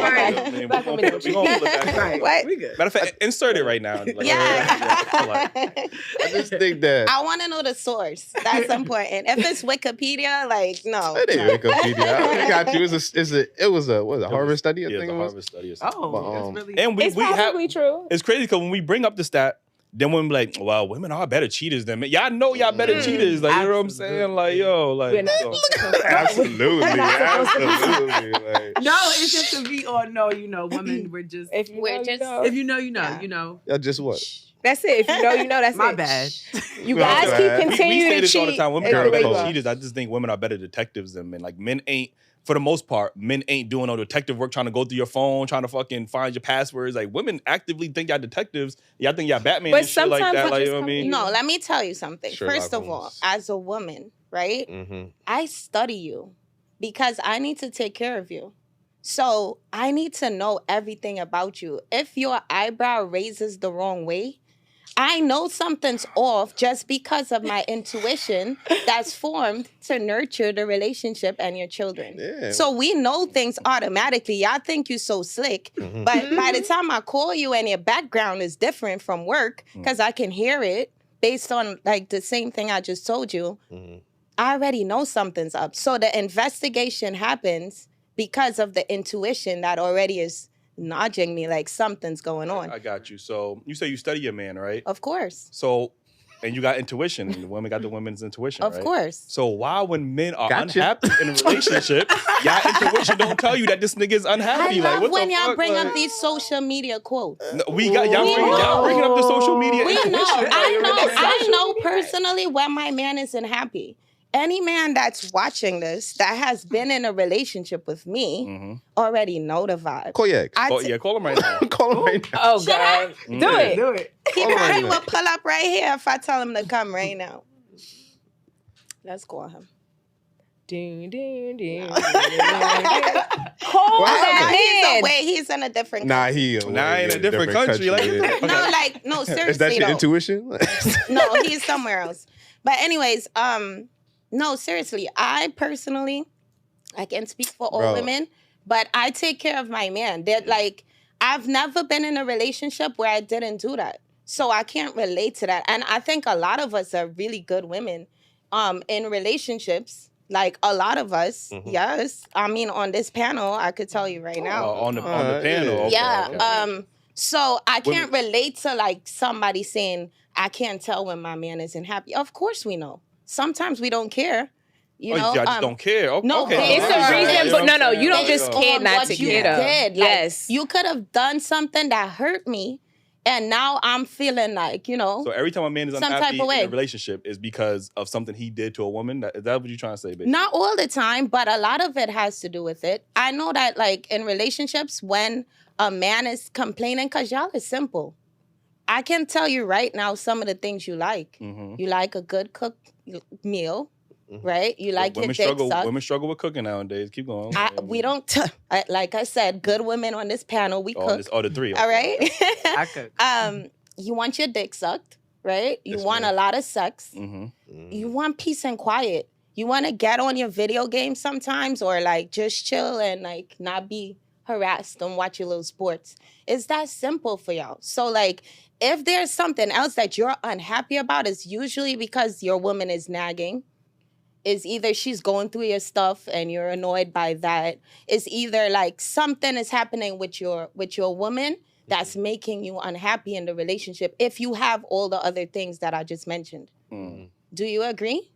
We gonna pull it back. What? We good. Matter of fact, insert it right now. Like, I just think that I want to know the source. That's important. If it's Wikipedia, like no. It ain't Wikipedia. I got you. It was a Harvard study. I think it was a Harvard study. Oh, that's really. And It's probably true. It's crazy because when we bring up the stat, then women be like, well, women are better cheaters than men. Y'all know y'all better cheaters. Like, you know what I'm saying? Like, yo, like. Absolutely. Like, no, it's just to be or no, you know, women, we're just. If you know, you know. Y'all just what? That's it. If you know, you know. That's My it. bad. You guys keep continuing we say to this cheat. all the time. Women are better cheat. cheaters. I just think women are better detectives than men. Like, men ain't. For the most part, men ain't doing no detective work, trying to go through your phone, trying to fucking find your passwords. Like, women actively think y'all detectives. Y'all think y'all Batman and shit like that. Like, you know what I mean? No, let me tell you something. First of all, as a woman, right? I study you because I need to take care of you. So I need to know everything about you. If your eyebrow raises the wrong way, I know something's off just because of my intuition that's formed to nurture the relationship and your children. Yeah. So we know things automatically. Y'all think you're so slick, but by the time I call you and your background is different from work, because I can hear it based on like the same thing I just told you, I already know something's up. So the investigation happens because of the intuition that already is nudging me like something's going on. I got you. So you say you study your man, right? Of course. So And you got intuition. And the women got the women's intuition, Of right? course. So why, when men are Gotcha. unhappy in a relationship, y'all intuition don't tell you that this nigga is I unhappy? love Like, what when the y'all fuck? bring Like, up these social media quotes. no, y'all bringing up the social media We know. intuition. I know personally when my man isn't happy. Any man that's watching this that has been in a relationship with me already know the vibe. Call your ex. Call him right now. Call him right now. Oh, God. Do it. Do it. He Call him probably right will pull up right here if I tell him to come right now. Let's call him. Ding, ding, ding. What Nah, happened? he's away. He's in a different country. Nah, in a different country. Like, yeah. No, seriously. Is that your though. intuition? No, he's somewhere else. But anyways, no, seriously. I personally, I can't speak for all Bro. women, but I take care of my man. That like, I've never been in a relationship where I didn't do that. So I can't relate to that. And I think a lot of us are really good women in relationships. Like a lot of us, yes. I mean, on this panel, I could tell you right now. on the panel. Okay, Yeah. okay. So I can't relate to like somebody saying, I can't tell when my man isn't happy. Of course we know. Sometimes we don't care. You know, I just don't care. Okay. no, okay. It's Yeah. a reason, You but know no, what I'm you don't saying? just Yeah. care on not what to you care, though. did. Like, Yes. you could have done something that hurt me, and now I'm feeling like, you know. So every time a man is Some unhappy type of way. in a relationship is because of something he did to a woman? Is that what you're trying to say, baby? Not all the time, but a lot of it has to do with it. I know that, like, in relationships, when a man is complaining, because y'all is simple. I can tell you right now some of the things you like. You like a good cooked meal, right? You like your dick sucked. Women struggle with cooking nowadays. Keep going. We don't, like I said, good women on this panel, we cook. The three. All right? I could. You want your dick sucked, right? You Yes, want ma'am. a lot of sex. You want peace and quiet. You want to get on your video game sometimes, or like just chill and like not be harassed and watch your little sports. It's that simple for y'all. So like, if there's something else that you're unhappy about, it's usually because your woman is nagging. It's either she's going through your stuff and you're annoyed by that. It's either like something is happening with your woman that's making you unhappy in the relationship if you have all the other things that I just mentioned. Do you agree?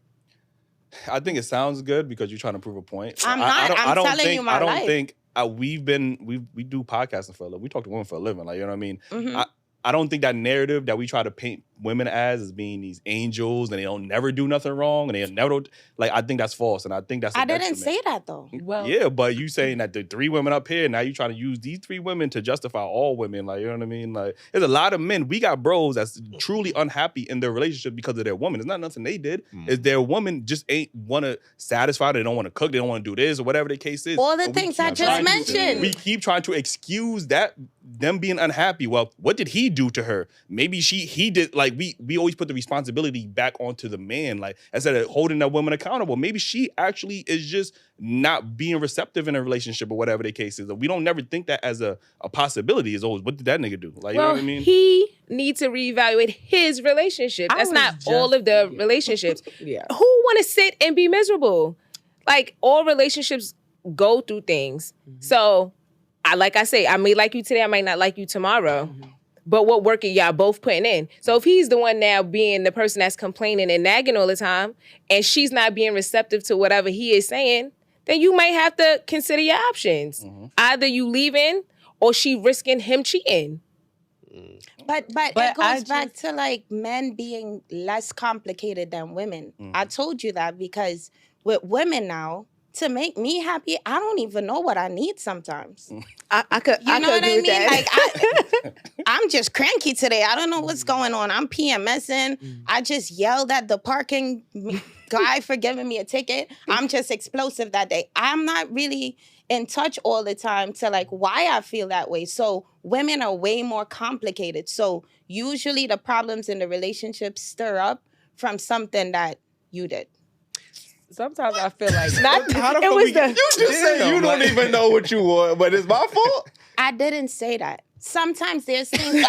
I think it sounds good because you're trying to prove a point. I'm not. I'm telling you my I don't life. think we do podcasting for a living. We talk to women for a living. Like, you know what I mean? Mhm. I don't think that narrative that we try to paint women as being these angels and they don't never do nothing wrong and they never like, I think that's false, and I think that's a I didn't detriment. say that though. Well, Yeah, but you saying that the three women up here, now you trying to use these three women to justify all women. Like, you know what I mean? Like, there's a lot of men. We got bros that's truly unhappy in their relationship because of their woman. It's not nothing they did. It's their woman just ain't want to satisfy. They don't want to cook. They don't want to do this or whatever the case is. All the And we things keep I just trying to- mentioned. We keep trying to excuse them being unhappy. Well, what did he do to her? Maybe he did. Like, we always put the responsibility back onto the man. Like, instead of holding that woman accountable, maybe she actually is just not being receptive in a relationship or whatever the case is. We don't never think that as a possibility. Is always, what did that nigga do? Like, you know what I mean? He needs to reevaluate his relationship. I That's was not just- all of the relationships. Yeah. Who want to sit and be miserable? Like, all relationships go through things. So, like I say, I may like you today, I might not like you tomorrow. But what work are y'all both putting in? So if he's the one now being the person that's complaining and nagging all the time, and she's not being receptive to whatever he is saying, then you might have to consider your options. Either you leaving or she risking him cheating. But But it I goes back to like men being less complicated than women. I told you that because with women now, to make me happy, I don't even know what I need sometimes. I could You know what I agree with mean? that. Like I'm just cranky today. I don't know what's going on. I'm PMSing. I just yelled at the parking guy for giving me a ticket. I'm just explosive that day. I'm not really in touch all the time to like why I feel that way. So women are way more complicated. So usually the problems in the relationship stir up from something that you did. Sometimes I feel like How the It fuck was we the- get- You just said you don't even know what you want, but it's my fault. I didn't say that. Sometimes there's things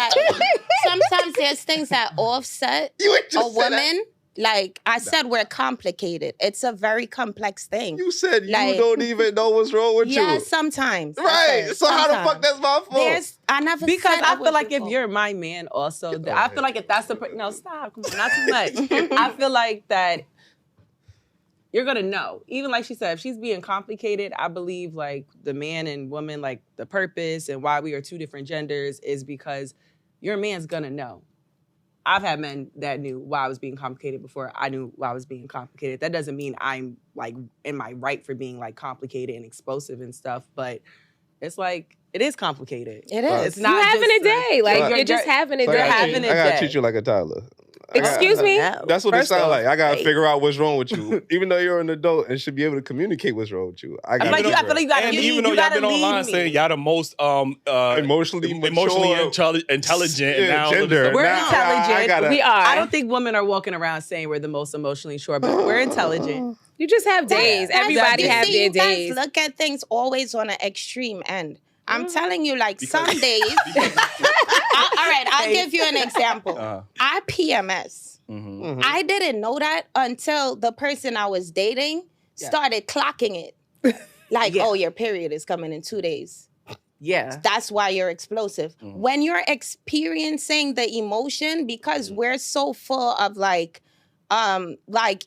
that offset You ain't just a said that. woman Like I said, we're complicated. It's a very complex thing. You said Like- you don't even know what's wrong with you. Yeah, sometimes. Right. I said, So how the sometimes. fuck that's my fault? I never Because said I it feel was like your if fault. you're my man also, I feel like if that's no, stop, come on, not too much. I feel like that you're gonna know. Even like she said, if she's being complicated, I believe like the man and woman, like the purpose and why we are two different genders is because your man's gonna know. I've had men that knew why I was being complicated before I knew why I was being complicated. That doesn't mean I'm like in my right for being like complicated and explosive and stuff, but it's like it is complicated. It is. It's not you having just a day. Like Right. you're just having a So day. having a I gotta day. treat you like a toddler. I gotta- Excuse me? That's what First it sounds off, like. I gotta right. figure out what's wrong with you. Even though you're an adult and should be able to communicate what's wrong with you. I feel like you gotta And lead, even though you y'all gotta been online lead saying me. y'all the most Emotionally intelligent, and now gender. We're Now, intelligent. I gotta- We are. I don't think women are walking around saying we're the most emotionally mature, but we're intelligent. You just have days. That's- Everybody you have see, their you days. guys look at things always on an extreme end. I'm telling you, like Because- some days. All right, I'll give you an example. I PMS. Mhm. I didn't know that until the person I was dating started clocking it. Like, Yeah. oh, your period is coming in 2 days. Yeah. That's why you're explosive. When you're experiencing the emotion, because we're so full of like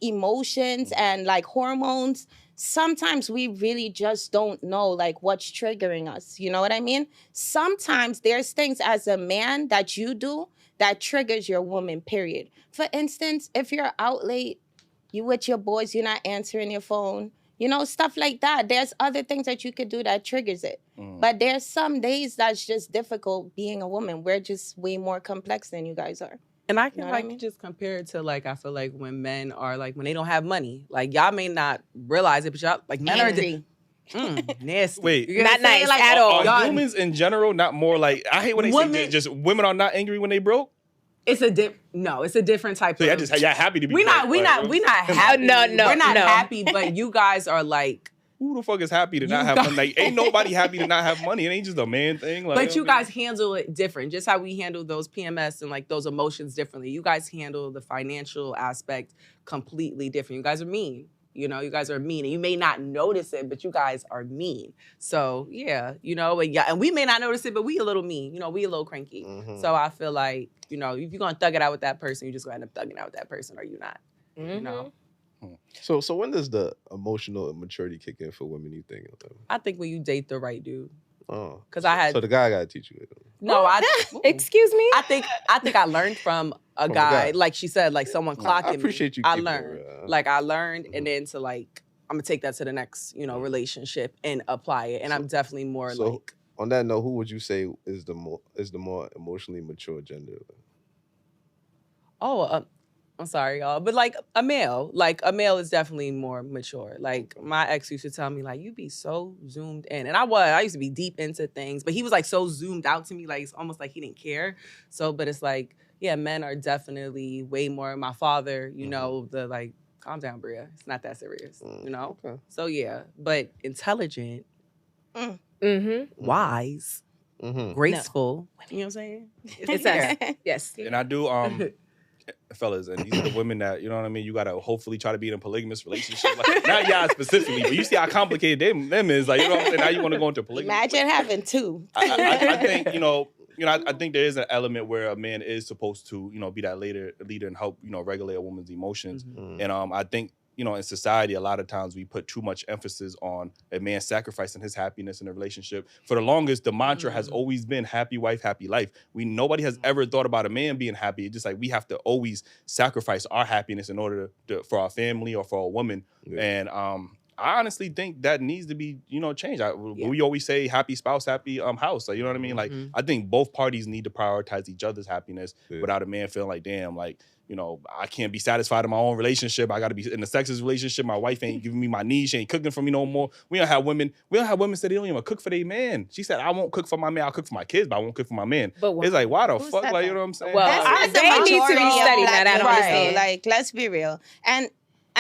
emotions and like hormones, sometimes we really just don't know like what's triggering us. You know what I mean? Sometimes there's things as a man that you do that triggers your woman, period. For instance, if you're out late, you with your boys, you're not answering your phone, you know, stuff like that. There's other things that you could do that triggers it. But there's some days that's just difficult being a woman. We're just way more complex than you guys are. And I can know what I like mean? just compare it to like I feel like when men are like when they don't have money, like y'all may not realize it, but y'all like men Angry. are nasty. Wait. You get what Not I'm saying? nice Like, at all. Are y'all- humans in general not more like, I hate when they say Women- just women are not angry when they broke? It's a different type So of. y'all happy to be we broke. not happy. No, We're not no. happy, but you guys are like. Who the fuck is happy to You not have guys- money? Like, ain't nobody happy to not have money. It ain't just a man thing. Like, But you guys handle it different. Just how we handle those PMS and like those emotions differently. You guys handle the financial aspect completely different. You guys are mean. You know, you guys are mean. And you may not notice it, but you guys are mean. So yeah, you know, and we may not notice it, but we a little mean. You know, we a little cranky. So I feel like, you know, if you're gonna thug it out with that person, you just gonna end up thugging it out with that person, or you not. You know. So when does the emotional immaturity kick in for women, you think? I think when you date the right dude. Oh. 'Cause I had- So the guy gotta teach you it. No, Excuse me? I think I learned from a From a guy, guy. like she said, like someone clocking I appreciate me. you I keeping it learned. real. Like I learned and then to like I'm gonna take that to the next, you know, relationship and apply it. And I'm definitely more So like on that note, who would you say is the more emotionally mature gender? I'm sorry, y'all, but like a male is definitely more mature. Like my ex used to tell me, like, you be so zoomed in, and I used to be deep into things, but he was like so zoomed out to me, like it's almost like he didn't care. So, but it's like, yeah, men are definitely way more. My father, you know, the like, calm down, Bria, it's not that serious, you know. Okay. So yeah, but intelligent, wise, graceful. You know what I'm saying? It's us. Yes. And I do, fellas, and these are the women that, you know what I mean, you gotta hopefully try to be in a polygamous relationship. Like, not y'all specifically, but you see how complicated them is. Like, you know what I'm saying? Now you want to go into polygamy. Imagine having two. I think, I think there is an element where a man is supposed to, be that leader and help, regulate a woman's emotions. And I think, in society, a lot of times we put too much emphasis on a man sacrificing his happiness in a relationship. For the longest, the mantra has always been happy wife, happy life. Nobody has ever thought about a man being happy. It's just like we have to always sacrifice our happiness in order for our family or for a woman. Yeah. And I honestly think that needs to be, changed. We always say happy spouse, happy house. Like, you know what I mean? Like, I think both parties need to prioritize each other's happiness without a man feeling like, damn, like, I can't be satisfied in my own relationship. I got to be in a sexist relationship. My wife ain't giving me my needs. She ain't cooking for me no more. We don't have women say they don't even cook for their man. She said, I won't cook for my man. I'll cook for my kids, but I won't cook for my man. But it's like, why the fuck? Like, you know what I'm saying? Well, that's they not the need to be majority studied. of That I black don't women, understand. though. Like, let's be real. And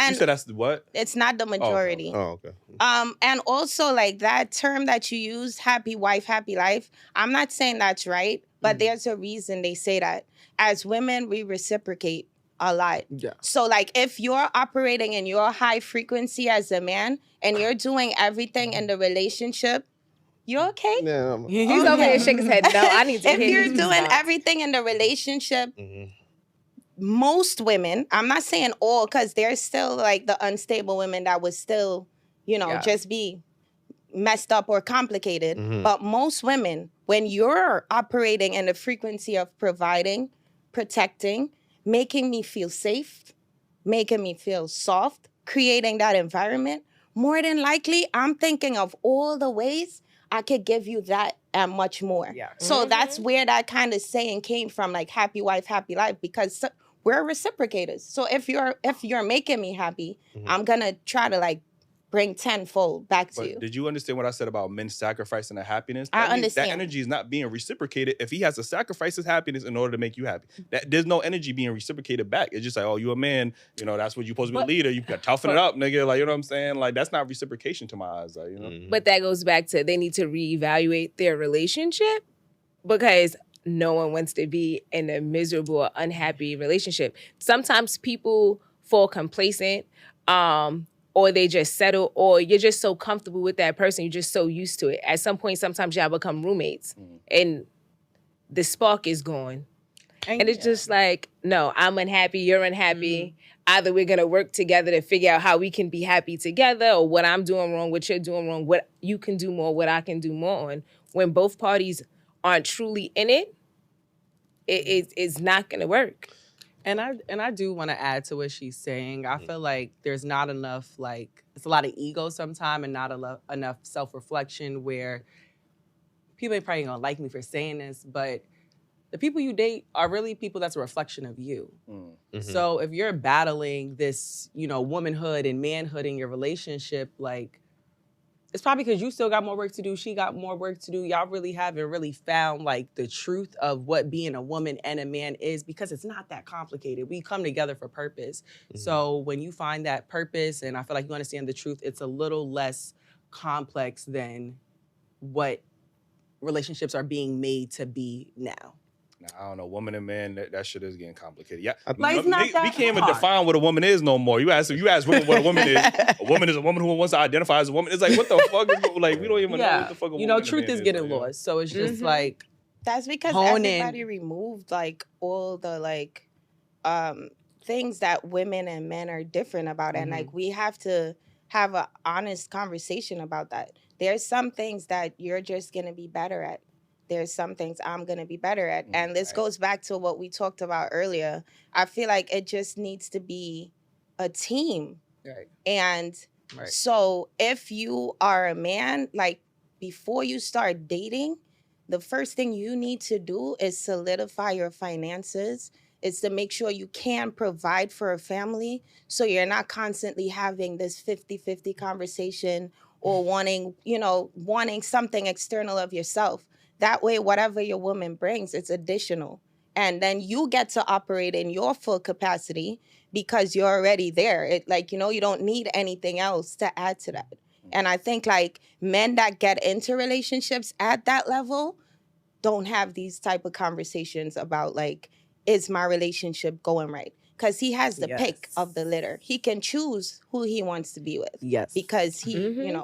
you said that's the what? It's not the majority. Oh, okay. And also, like, that term that you use, happy wife, happy life, I'm not saying that's right, but there's a reason they say that. As women, we reciprocate. a lot. Yeah. So like if you're operating in your high frequency as a man and you're doing everything in the relationship, you're okay. Yeah, He's over there shaking his head. No, I need to If hear you're these doing response. everything in the relationship, most women, I'm not saying all, because there's still like the unstable women that would still, just be messed up or complicated. But most women, when you're operating in the frequency of providing, protecting, making me feel safe, making me feel soft, creating that environment, more than likely, I'm thinking of all the ways I could give you that and much more. Yeah. So that's where that kind of saying came from, like happy wife, happy life, because we're reciprocators. So if you're making me happy, I'm gonna try to like bring tenfold back to you. Did you understand what I said about men sacrificing their happiness? I That means understand. that energy is not being reciprocated if he has to sacrifice his happiness in order to make you happy. There's no energy being reciprocated back. It's just like, oh, you a man, that's what you're supposed to be a leader. You got toughen it up, nigga. Like, you know what I'm saying? Like, that's not reciprocation to my eyes. Like, But that goes back to they need to reevaluate their relationship, because no one wants to be in a miserable or unhappy relationship. Sometimes people fall complacent, or they just settle, or you're just so comfortable with that person, you're just so used to it. At some point, sometimes y'all become roommates, and the spark is gone. And it's just like, no, I'm unhappy, you're unhappy. Either we're gonna work together to figure out how we can be happy together, or what I'm doing wrong, what you're doing wrong, what you can do more, what I can do more on. When both parties aren't truly in it, it's not gonna work. And I do want to add to what she's saying. I feel like there's not enough, like, it's a lot of ego sometimes and not enough self-reflection, where people ain't probably gonna like me for saying this, but the people you date are really people that's a reflection of you. So if you're battling this, womanhood and manhood in your relationship, like, it's probably because you still got more work to do. She got more work to do. Y'all really haven't really found like the truth of what being a woman and a man is, because it's not that complicated. We come together for purpose. So when you find that purpose, and I feel like you understand the truth, it's a little less complex than what relationships are being made to be now. I don't know, woman and man, that shit is getting complicated. Yeah, Like, it's not that we can't even hard. define what a woman is no more. You ask women what a woman is. A woman is a woman who wants to identify as a woman. It's like, what the fuck is, like, we don't even know what the fuck a woman truth and a man is getting like, lost. So it's just like, That's because hone everybody in. removed like all the like things that women and men are different about. And like we have to have an honest conversation about that. There's some things that you're just gonna be better at. There's some things I'm gonna be better at. And this goes back to what we talked about earlier. I feel like it just needs to be a team. Right. And so if you are a man, like before you start dating, the first thing you need to do is solidify your finances. It's to make sure you can provide for a family, so you're not constantly having this 50-50 conversation or wanting something external of yourself. That way, whatever your woman brings, it's additional. And then you get to operate in your full capacity because you're already there. You don't need anything else to add to that. And I think like men that get into relationships at that level don't have these type of conversations about like, is my relationship going right? Because he has the pick of the litter. He can choose who he wants to be with. Yes. Because he,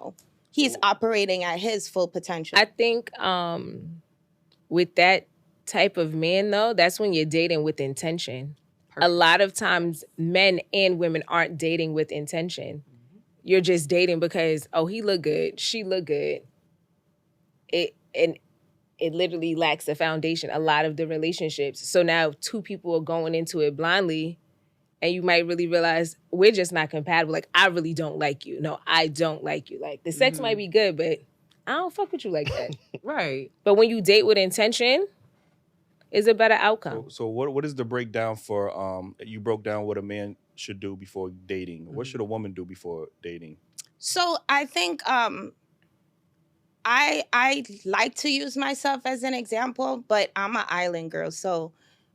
he's operating at his full potential. I think with that type of man, though, that's when you're dating with intention. A lot of times, men and women aren't dating with intention. You're just dating because, oh, he look good, she look good. It literally lacks a foundation, a lot of the relationships. So now two people are going into it blindly, and you might really realize we're just not compatible. Like, I really don't like you. No, I don't like you. Like, the sex might be good, but I don't fuck with you like that. Right. But when you date with intention, it's a better outcome. So what is the breakdown for, you broke down what a man should do before dating. What should a woman do before dating? So I think I like to use myself as an example, but I'm an island girl. So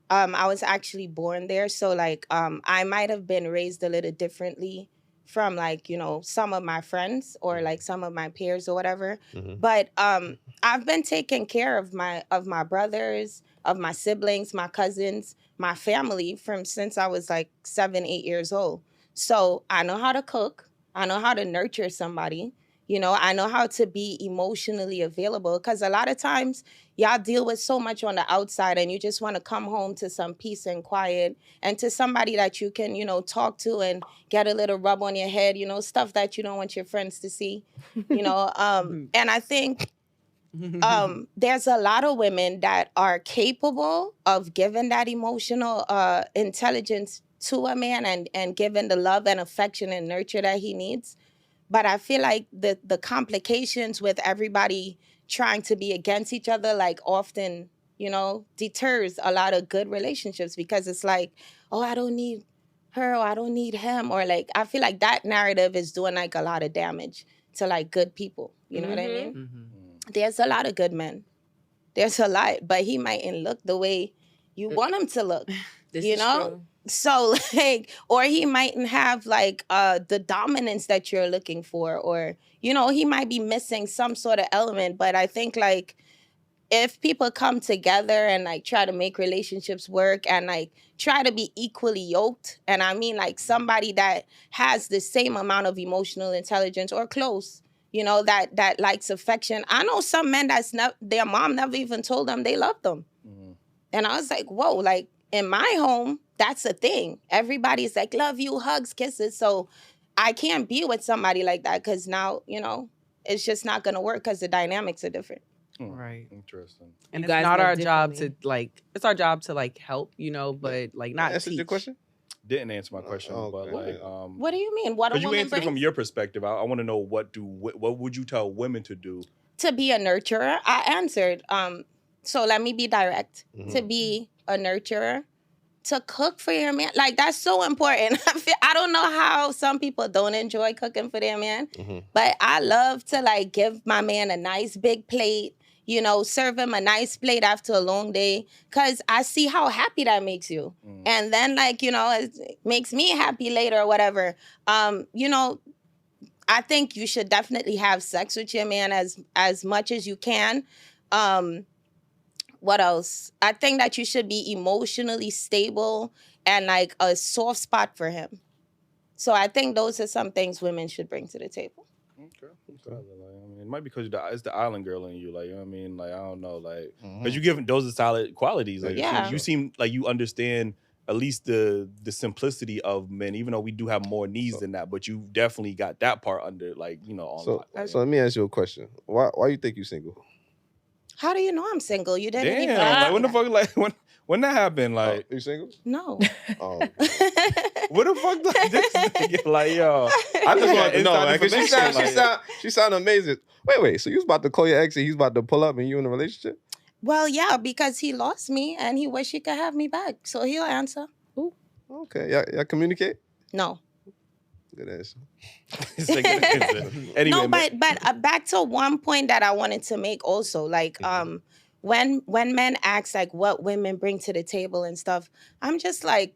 I was actually born there. So like I might have been raised a little differently from like, some of my friends or like some of my peers or whatever. But I've been taking care of my brothers. of my siblings, my cousins, my family from since I was like 7, 8 years old. So I know how to cook. I know how to nurture somebody. You know, I know how to be emotionally available because a lot of times y'all deal with so much on the outside and you just want to come home to some peace and quiet and to somebody that you can, you know, talk to and get a little rub on your head, you know, stuff that you don't want your friends to see, you know. And I think there's a lot of women that are capable of giving that emotional intelligence to a man and giving the love and affection and nurture that he needs. But I feel like the complications with everybody trying to be against each other, like often, you know, deters a lot of good relationships because it's like, oh, I don't need her or I don't need him. Or like, I feel like that narrative is doing like a lot of damage to like good people. You know what I mean? Mm-hmm. There's a lot of good men. There's a lot, but he mightn't look the way you want him to look. You know? True. So like, or he mightn't have like the dominance that you're looking for, or, you know, he might be missing some sort of element. But I think like if people come together and like try to make relationships work and like try to be equally yoked, and I mean like somebody that has the same amount of emotional intelligence or close, you know, that likes affection. I know some men that's their mom never even told them they loved them. Mm-hmm. And I was like, whoa, like in my home, that's a thing. Everybody's like, love you, hugs, kisses. So I can't be with somebody like that because now, you know, it's just not going to work because the dynamics are different. Right. Interesting. And You it's guys not love our job to differently. like, it's our job to like help, you know, but like not Answer teach. your question? Didn't answer my question, but okay. like, What do you mean? What a because you woman answered it from brings? your perspective. I want to know what would you tell women to do? To be a nurturer, I answered. So let me be direct. Mhm. To be a nurturer, to cook for your man, like that's so important. I don't know how some people don't enjoy cooking for their man, Mhm. but I love to like give my man a nice big plate. You know, serve him a nice plate after a long day, because I see how happy that makes you. And then, like, you know, it makes me happy later or whatever. You know, I think you should definitely have sex with your man as much as you can. What else? I think that you should be emotionally stable and like a soft spot for him. So I think those are some things women should bring to the table. Okay. Like, I mean, it might be because it's the island girl in you. Like, you know what I mean? Like, I don't know. Like, but you give those are solid qualities. Like, Yeah. you seem like you understand at least the simplicity of men, even though we do have more needs than that. But you definitely got that part under, like, you know, on lock. So let me ask you a question. Why you think you single? How do you know I'm single? You didn't even Damn, ask like when the that. fuck, like when that happened, like You single? No. Oh, what the fuck, like this nigga, like yo, I just wanted to know, inside man, because information, she sound amazing. Wait, so you was about to call your ex and he's about to pull up and you in a relationship? Well, yeah, because he lost me and he wish he could have me back. So he'll answer. Ooh. Okay, y'all communicate? No. Good answer. Anyway, No, but back to one point that I wanted to make also, like when men ask like what women bring to the table and stuff, I'm just like,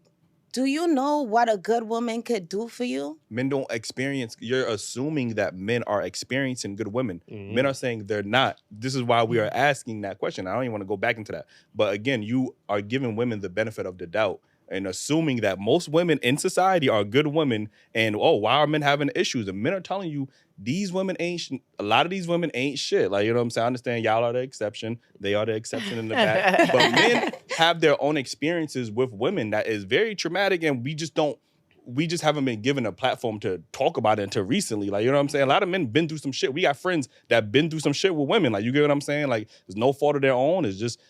do you know what a good woman could do for you? men don't experience. You're assuming that men are experiencing good women. Men are saying they're not. This is why we are asking that question. I don't even want to go back into that. But again, you are giving women the benefit of the doubt and assuming that most women in society are good women. And why are men having issues? And men are telling you these women a lot of these women ain't shit. Like, you know what I'm saying? I understand y'all are the exception. They are the exception in the back. But men have their own experiences with women that is very traumatic, and we just haven't been given a platform to talk about it until recently. Like, you know what I'm saying? A lot of men been through some shit. We got friends that been through some shit with women. Like, you get what I'm saying? Like, there's no fault of their own. It's just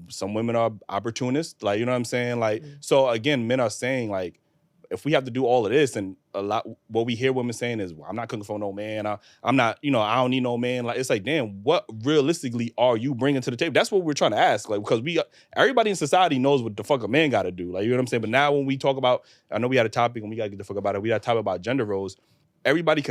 some women are opportunists. Like, you know what I'm saying? Like, so again, men are saying like, if we have to do all of this, and a lot, what we hear women saying is, well, I'm not cooking for no man. I'm not, you know, I don't need no man. Like, it's like, damn, what realistically are you bringing to the table? That's what we're trying to ask. Like, because everybody in society knows what the fuck a man got to do. Like, you know what I'm saying? But now when we talk about, I know we had a topic and we got to get the fuck about it. We got to talk about gender roles. Everybody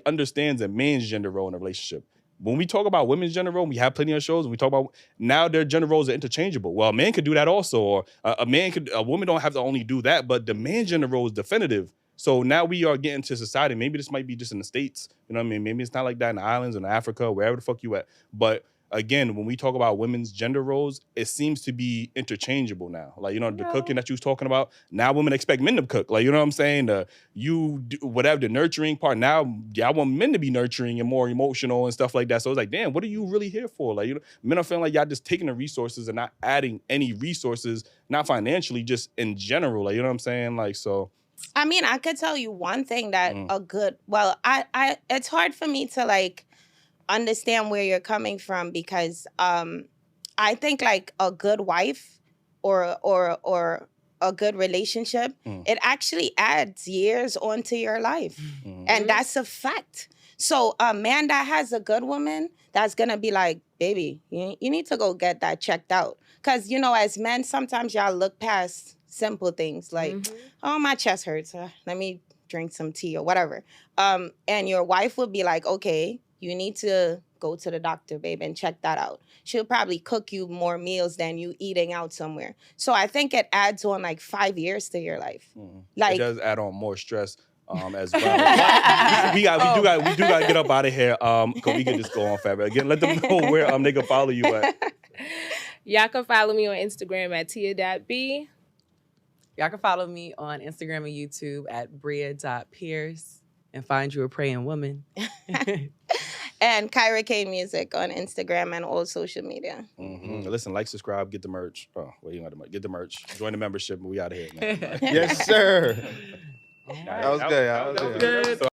understands a man's gender role in a relationship. When we talk about women's gender role, we have plenty of shows. We talk about now their gender roles are interchangeable. Well, a man could do that also, or a woman don't have to only do that, but the man's gender role is definitive. So now we are getting to society. Maybe this might be just in the States, you know what I mean? Maybe it's not like that in the islands, in Africa, wherever the fuck you at. But again, when we talk about women's gender roles, it seems to be interchangeable now. Like, you know, the cooking that you was talking about, now women expect men to cook. Like, you know what I'm saying? You do whatever, the nurturing part, now y'all want men to be nurturing and more emotional and stuff like that. So it's like, damn, what are you really here for? Like, you know, men are feeling like y'all just taking the resources and not adding any resources, not financially, just in general. Like, you know what I'm saying? Like, so. I mean, I could tell you one thing that I it's hard for me to like understand where you're coming from because I think like a good wife or a good relationship, it actually adds years onto your life. And that's a fact. So a man that has a good woman, that's gonna be like, baby, you need to go get that checked out. Because, you know, as men, sometimes y'all look past simple things like, oh, my chest hurts. Let me drink some tea or whatever. And your wife would be like, okay, you need to go to the doctor, babe, and check that out. She'll probably cook you more meals than you eating out somewhere. So I think it adds on like 5 years to your life. Like, it does add on more stress as well. we do got to get up out of here. Cause we can just go on forever. Again, let them know where they can follow you at. Y'all can follow me on Instagram at tia.b. Y'all can follow me on Instagram and YouTube at bria.pierce and find you a praying woman. And Kyra K Music on Instagram and all social media. Listen, like, subscribe, get the merch. Oh, well, you got the merch. Get the merch. Join the membership, and we out of here, man. Yes, sir. That was good. was good.